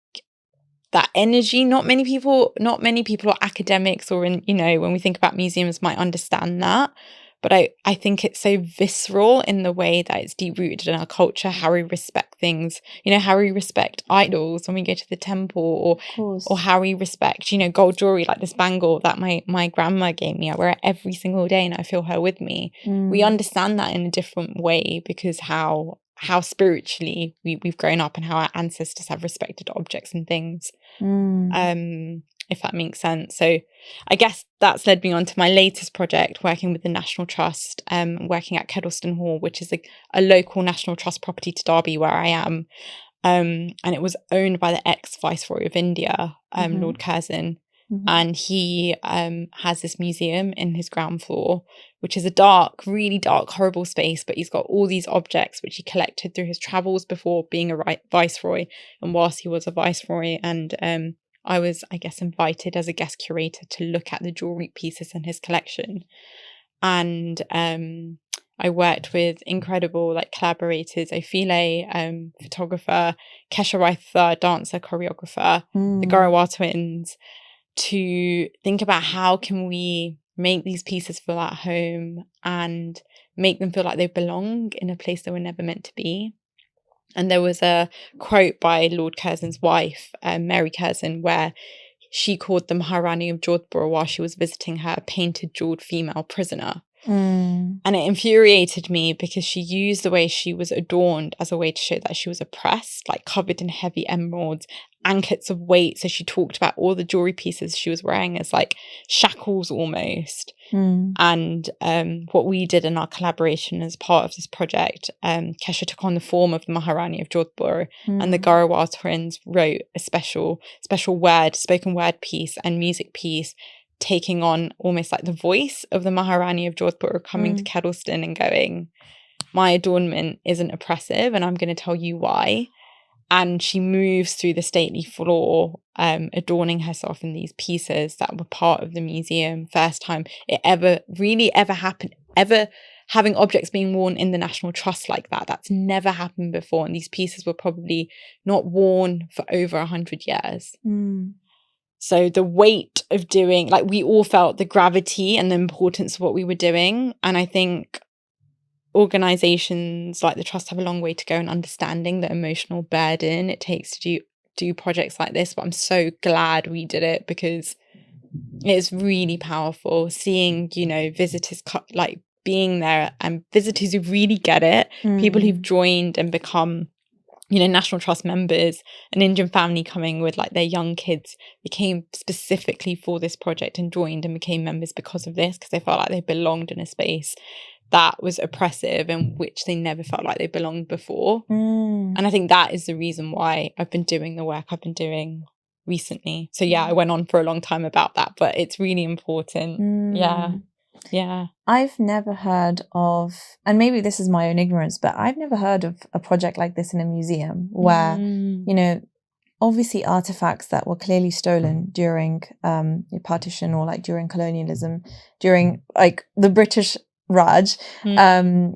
that energy, not many people or academics or in, you know, when we think about museums might understand that. But I think it's so visceral in the way that it's deep-rooted in our culture, how we respect things, you know, how we respect idols when we go to the temple, or how we respect, you know, gold jewelry, like this bangle that my grandma gave me. I wear it every single day and I feel her with me. We understand that in a different way because how spiritually we've grown up and how our ancestors have respected objects and things. If that makes sense. So I guess that's led me on to my latest project, working with the National Trust, working at Kedleston Hall, which is a local National Trust property to Derby where I am. And it was owned by the ex-Viceroy of India, Lord Curzon. And he has this museum in his ground floor, which is a dark, really dark, horrible space. But he's got all these objects which he collected through his travels before being a viceroy and whilst he was a viceroy. And I was, I guess, invited as a guest curator to look at the jewelry pieces in his collection. And I worked with incredible like collaborators, Ophile, photographer, Kesha Raitha, dancer, choreographer, the Garawar twins, to think about how can we make these pieces feel at home and make them feel like they belong in a place they were never meant to be. And there was a quote by Lord Curzon's wife, Mary Curzon, where she called the Maharani of Jodhpur while she was visiting her a painted jewelled female prisoner. Mm. And it infuriated me because she used the way she was adorned as a way to show that she was oppressed, like covered in heavy emeralds, anklets of weight. So she talked about all the jewelry pieces she was wearing as like shackles almost. Mm. And what we did in our collaboration as part of this project, Kesha took on the form of the Maharani of Jodhpur, and the Garawal twins wrote a special spoken word piece and music piece, taking on almost like the voice of the Maharani of Jodhpur, coming to Kedleston and going, my adornment isn't oppressive and I'm going to tell you why. And she moves through the stately floor, adorning herself in these pieces that were part of the museum. First time it ever happened, ever having objects being worn in the National Trust like that. That's never happened before. And these pieces were probably not worn for over 100 years. So the weight of doing, like, we all felt the gravity and the importance of what we were doing. And I think organizations like the Trust have a long way to go in understanding the emotional burden it takes to do projects like this. But I'm so glad we did it because it's really powerful seeing, you know, visitors like being there and visitors who really get it, people who've joined and become, you know, National Trust members. An Indian family coming with like their young kids, they came specifically for this project and joined and became members because of this, because they felt like they belonged in a space that was oppressive and which they never felt like they belonged before. And I think that is the reason why I've been doing the work I've been doing recently. So yeah, I went on for a long time about that, but it's really important. Yeah. I've never heard of, and maybe this is my own ignorance, but I've never heard of a project like this in a museum where, you know, obviously artifacts that were clearly stolen during partition or like during colonialism, during like the British Raj, to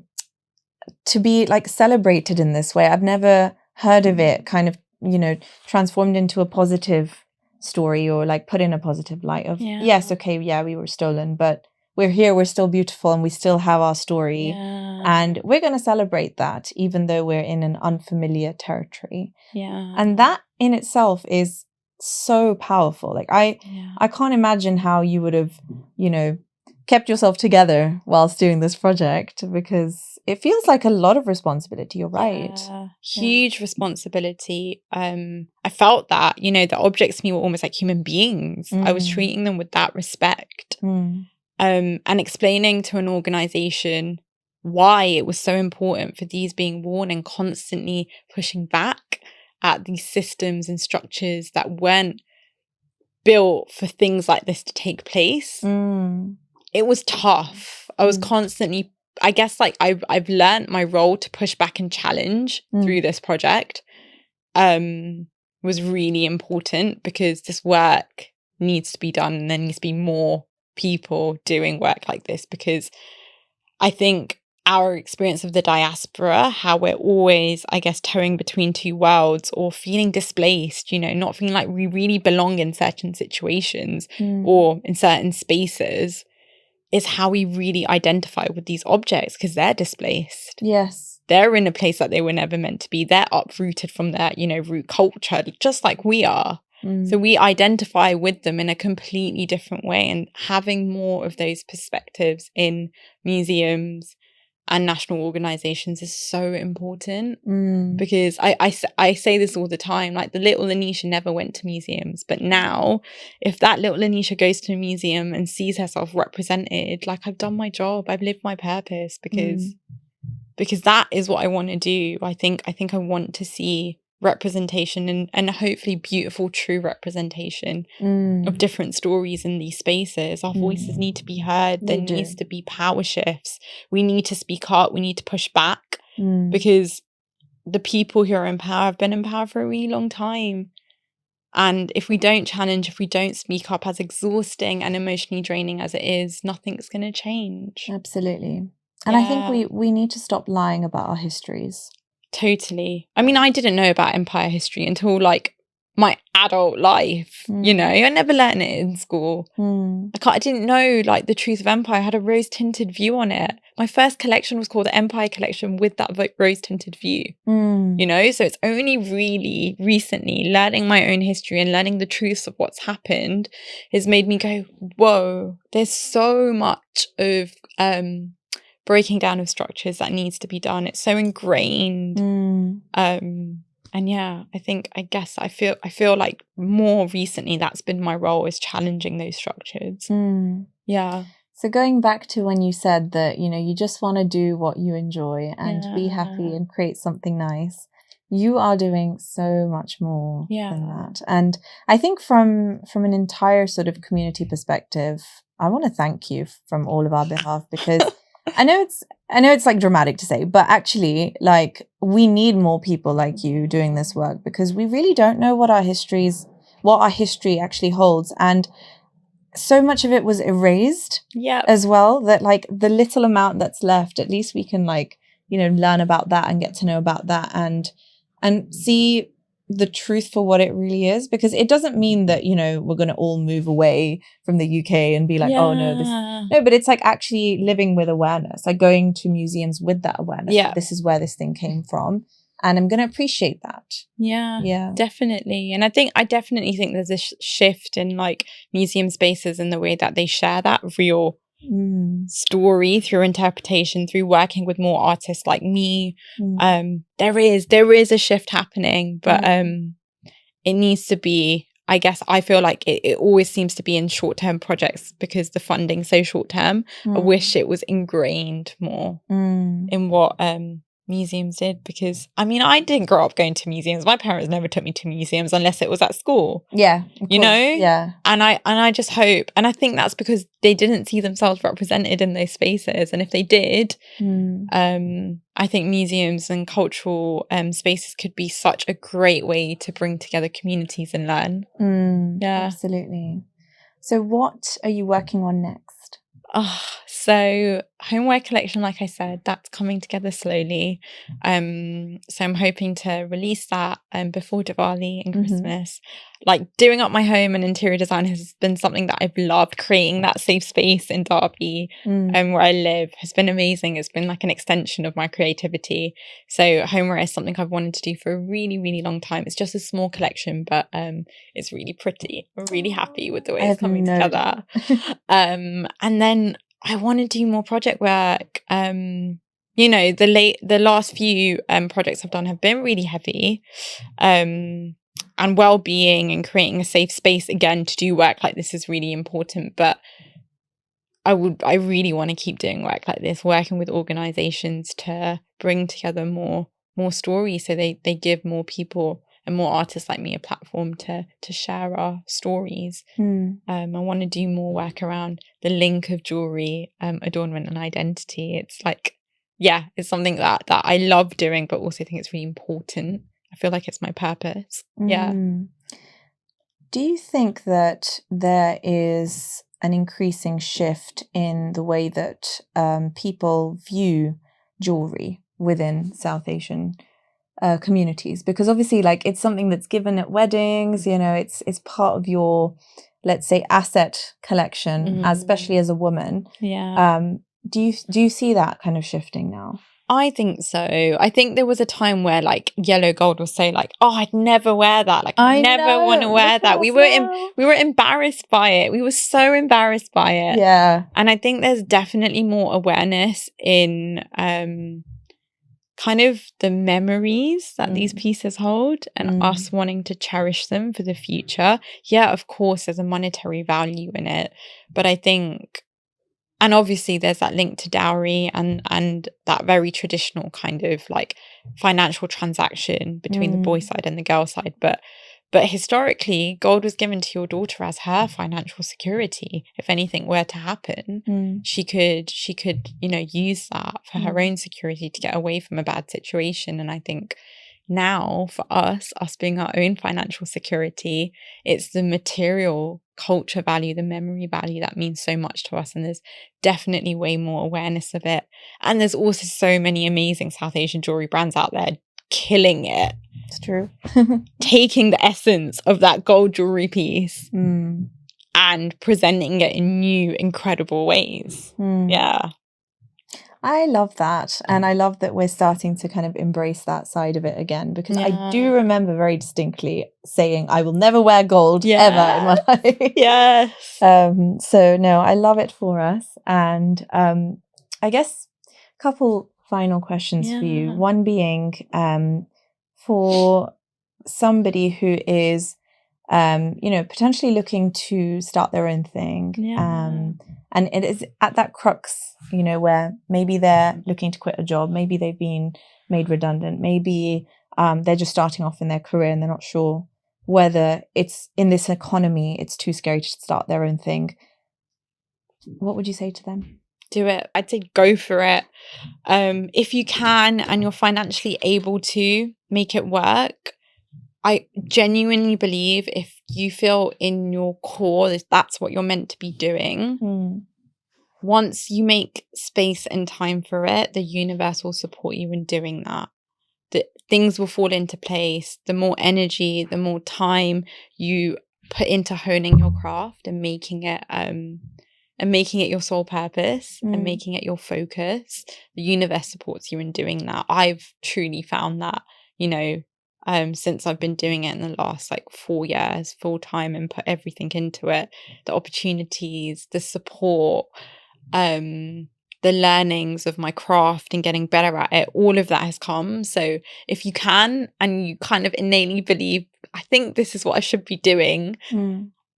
be like celebrated in this way. I've never heard of it kind of, you know, transformed into a positive story or like put in a positive light of, yes, okay, yeah, we were stolen, but we're here, we're still beautiful, and we still have our story. And we're going to celebrate that, even though we're in an unfamiliar territory. And that in itself is so powerful. Like I can't imagine how you would have, you know, kept yourself together whilst doing this project, because it feels like a lot of responsibility. You're right. Huge responsibility. I felt that, you know, the objects to me were almost like human beings. I was treating them with that respect. And explaining to an organization why it was so important for these being worn, and constantly pushing back at these systems and structures that weren't built for things like this to take place. It was tough. I was constantly, I guess, like I've learned my role to push back and challenge through this project was really important, because this work needs to be done and there needs to be more people doing work like this, because I think our experience of the diaspora, how we're always, I guess, towing between two worlds or feeling displaced, you know, not feeling like we really belong in certain situations or in certain spaces, is how we really identify with these objects, because they're displaced. Yes. They're in a place that they were never meant to be. They're uprooted from their, you know, root culture, just like we are. So we identify with them in a completely different way, and having more of those perspectives in museums and national organizations is so important, because I say this all the time, like the little Anisha never went to museums, but now if that little Anisha goes to a museum and sees herself represented, like, I've done my job, I've lived my purpose, because that is what I want to do. I think I want to see representation and hopefully beautiful, true representation of different stories in these spaces. Our voices need to be heard. There needs to be power shifts. We need to speak up. We need to push back, because the people who are in power have been in power for a really long time. And if we don't challenge, if we don't speak up, as exhausting and emotionally draining as it is, nothing's going to change. Absolutely. And I think we need to stop lying about our histories. Totally. I mean, I didn't know about empire history until like my adult life. You know, I never learned it in school. I didn't know like the truth of empire. I had a rose tinted view on it. My first collection was called the Empire Collection with that rose tinted view. You know, so it's only really recently learning my own history and learning the truths of what's happened has made me go, whoa, there's so much of breaking down of structures that needs to be done. It's so ingrained. And yeah, I feel like more recently that's been my role, is challenging those structures. Yeah. So going back to when you said that, you know, you just want to do what you enjoy and be happy and create something nice, you are doing so much more than that. And I think from an entire sort of community perspective, I want to thank you from all of our behalf, because I know it's like dramatic to say, but actually, like, we need more people like you doing this work, because we really don't know what our history actually holds. And so much of it was erased as well, that like the little amount that's left, at least we can, like, you know, learn about that and get to know about that and see the truth for what it really is. Because it doesn't mean that, you know, we're going to all move away from the UK and be like, oh no, but it's like actually living with awareness, like going to museums with that awareness. That this is where this thing came from. And I'm going to appreciate that. Yeah, definitely. And I definitely think there's a shift in like museum spaces in the way that they share that real story through interpretation, through working with more artists like me. There is a shift happening, but it needs to be, I guess I feel like it always seems to be in short-term projects because the funding's so short-term. I wish it was ingrained more in what museums did, because I mean, I didn't grow up going to museums. My parents never took me to museums unless it was at school. You know? And I just hope, and I think that's because they didn't see themselves represented in those spaces. And if they did, I think museums and cultural spaces could be such a great way to bring together communities and learn. Absolutely. So what are you working on next? So homeware collection, like I said, that's coming together slowly. So I'm hoping to release that before Diwali and Christmas. Like, doing up my home and interior design has been something that I've loved. Creating that safe space in Derby, where I live, has been amazing. It's been like an extension of my creativity. So homeware is something I've wanted to do for a really, really long time. It's just a small collection, but it's really pretty. I'm really happy with the way it's coming together. And then I want to do more project work. You know, the last few projects I've done have been really heavy. And well-being and creating a safe space again to do work like this is really important. But I really want to keep doing work like this, working with organizations to bring together more stories, so they give more people and more artists like me a platform to share our stories. I want to do more work around the link of jewellery, adornment and identity. It's like, it's something that I love doing, but also think it's really important. I feel like it's my purpose. Do you think that there is an increasing shift in the way that people view jewellery within South Asian communities? Because obviously, like, it's something that's given at weddings, you know, it's part of your, let's say, asset collection, especially as a woman. Do you see that kind of shifting now? I think so. I think there was a time where like yellow gold was so like, oh, I'd never wear that. Like, I never want to wear that. We were embarrassed by it. We were so embarrassed by it. And I think there's definitely more awareness in kind of the memories that these pieces hold, and us wanting to cherish them for the future. Of course, there's a monetary value in it, but I think, and obviously there's that link to dowry and that very traditional kind of like financial transaction between the boy side and the girl side. But historically, gold was given to your daughter as her financial security. If anything were to happen, she could, you know, use that for her own security to get away from a bad situation. And I think now for us being our own financial security, it's the material culture value, the memory value that means so much to us. And there's definitely way more awareness of it. And there's also so many amazing South Asian jewelry brands out there killing it. It's true. Taking the essence of that gold jewelry piece Mm. and presenting it in new, incredible ways. Yeah. I love that. And I love that we're starting to kind of embrace that side of it again, because I do remember very distinctly saying, I will never wear gold ever in my life. Yes. So no, I love it for us. And I guess a couple final questions for you. One being for somebody who is potentially looking to start their own thing. And it is at that crux, where maybe they're looking to quit a job, maybe they've been made redundant, maybe they're just starting off in their career and they're not sure whether it's in this economy, it's too scary to start their own thing. What would you say to them? Do it. I'd say go for it. If you can and you're financially able to make it work, I genuinely believe if you feel in your core that's what you're meant to be doing, once you make space and time for it, the universe will support you in doing that. The things will fall into place. The more energy, the more time you put into honing your craft and making it your sole purpose and making it your focus, the universe supports you in doing that. I've truly found that, since I've been doing it in the last 4 years full time and put everything into it, the opportunities, the support, the learnings of my craft and getting better at it, all of that has come. So if you can and you kind of innately believe, I think this is what I should be doing,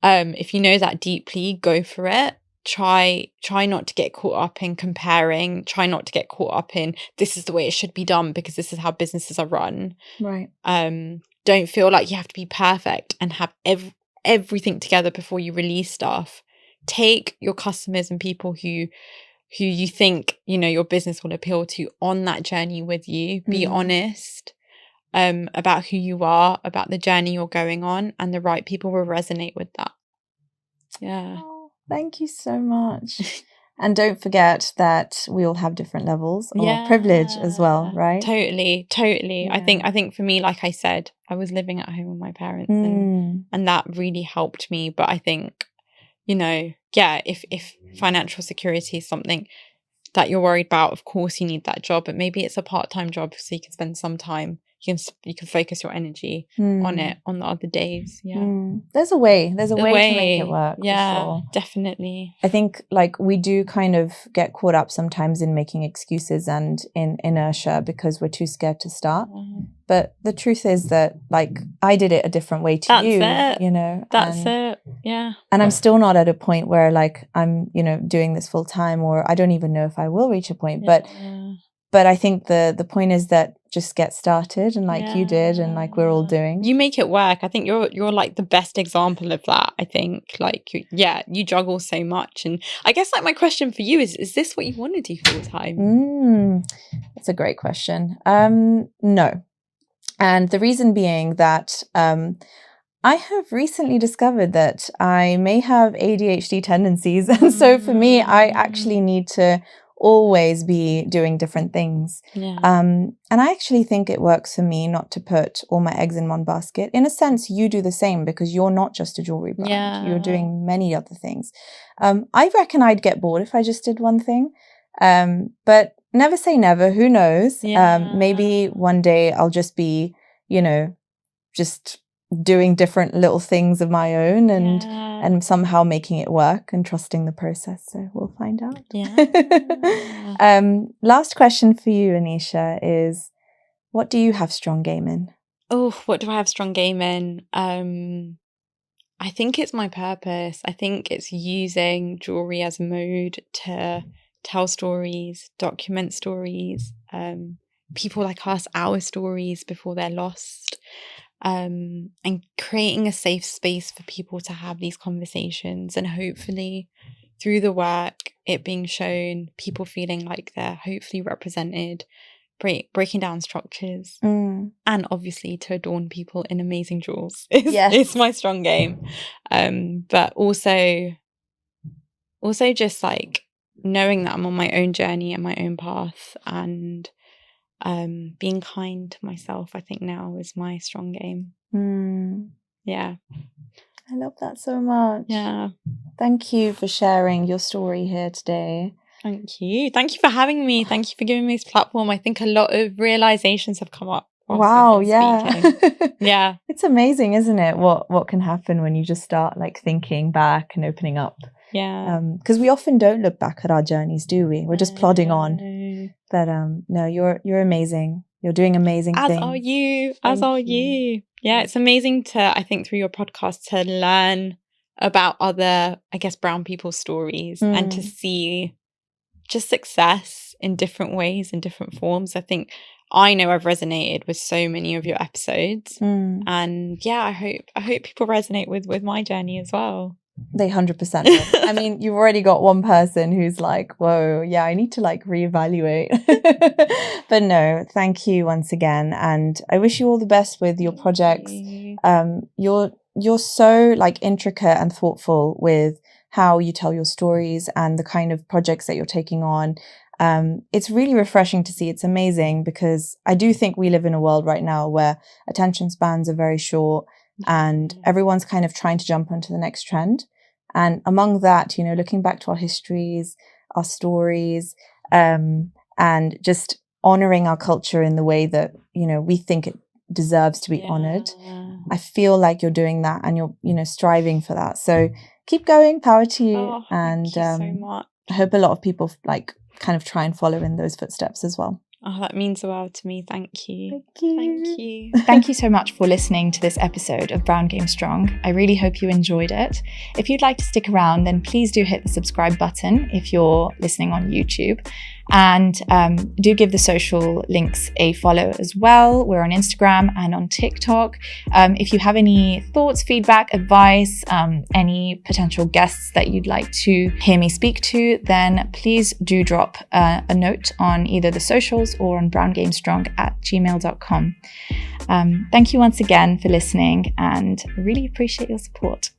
if you know that deeply, go for it. Try not to get caught up in comparing. Try not to get caught up in this is the way it should be done because this is how businesses are run. Right. Don't feel like you have to be perfect and have everything together before you release stuff. Take your customers and people who you think your business will appeal to on that journey with you. Be honest about who you are, about the journey you're going on, and the right people will resonate with that. Yeah. Thank you so much. And don't forget that we all have different levels of privilege as well, right? Totally. Yeah. I think for me, like I said, I was living at home with my parents and that really helped me. But I think, if financial security is something that you're worried about, of course you need that job, but maybe it's a part-time job so you can spend some time. You can focus your energy on it on the other days. There's a way to make it work. For sure. Definitely. I think we do kind of get caught up sometimes in making excuses and in inertia because we're too scared to start. But the truth is that I did it a different way to you. That's it. Yeah. And I'm still not at a point where I'm doing this full time, or I don't even know if I will reach a point. But I think the point is that just get started and you did and we're all doing. You make it work. I think you're the best example of that. I think you juggle so much. And I guess my question for you is this what you want to do full time? That's a great question. No. And the reason being that I have recently discovered that I may have ADHD tendencies. And so for me, I actually need to always be doing different things. And I actually think it works for me not to put all my eggs in one basket. In a sense, you do the same because you're not just a jewelry brand. You're doing many other things. I reckon I'd get bored if I just did one thing. But never say never. Who knows? Maybe one day I'll just be, just doing different little things of my own and somehow making it work and trusting the process. So we'll find out. Last question for you, Anisha, is what do you have strong game in? Oh, what do I have strong game in? I think it's my purpose. I think it's using jewelry as a mode to tell stories, document stories, people like us, our stories before they're lost. And creating a safe space for people to have these conversations, and hopefully through the work, it being shown, people feeling like they're hopefully represented, breaking down structures, and obviously to adorn people in amazing jewels is my strong game. But also just knowing that I'm on my own journey and my own path, and being kind to myself, I think now is my strong game. Yeah. I love that so much. Yeah. Thank you for sharing your story here today. Thank you. Thank you for having me. Thank you for giving me this platform. I think a lot of realizations have come up. Wow, yeah. Yeah. It's amazing, isn't it? What can happen when you just start like thinking back and opening up. Yeah. Because we often don't look back at our journeys, do we? We're just plodding on. But no, you're amazing. You're doing amazing things. As are you. As are you. Yeah, it's amazing to, I think, through your podcast to learn about other, I guess, brown people's stories and to see just success in different ways, in different forms. I think I know I've resonated with so many of your episodes. And yeah, I hope people resonate with my journey as well. They 100% will. I mean, you've already got one person who's like, whoa, yeah, I need to like reevaluate. But no, thank you once again. And I wish you all the best with your projects. You're so like intricate and thoughtful with how you tell your stories and the kind of projects that you're taking on. It's really refreshing to see. It's amazing because I do think we live in a world right now where attention spans are very short and everyone's kind of trying to jump onto the next trend. And among that, you know, looking back to our histories, our stories, and just honoring our culture in the way that, you know, we think it deserves to be honored. I feel like you're doing that and you're, you know, striving for that. So keep going, power to you. And thank you so much. I hope a lot of people like kind of try and follow in those footsteps as well. Oh, that means the world to me. Thank you. Thank you. Thank you. Thank you so much for listening to this episode of Brown Game Strong. I really hope you enjoyed it. If you'd like to stick around, then please do hit the subscribe button if you're listening on YouTube. And do give the social links a follow as well. We're on Instagram and on TikTok. If you have any thoughts, feedback, advice, any potential guests that you'd like to hear me speak to, then please do drop a note on either the socials or on browngamestrong@gmail.com. Thank you once again for listening and really appreciate your support.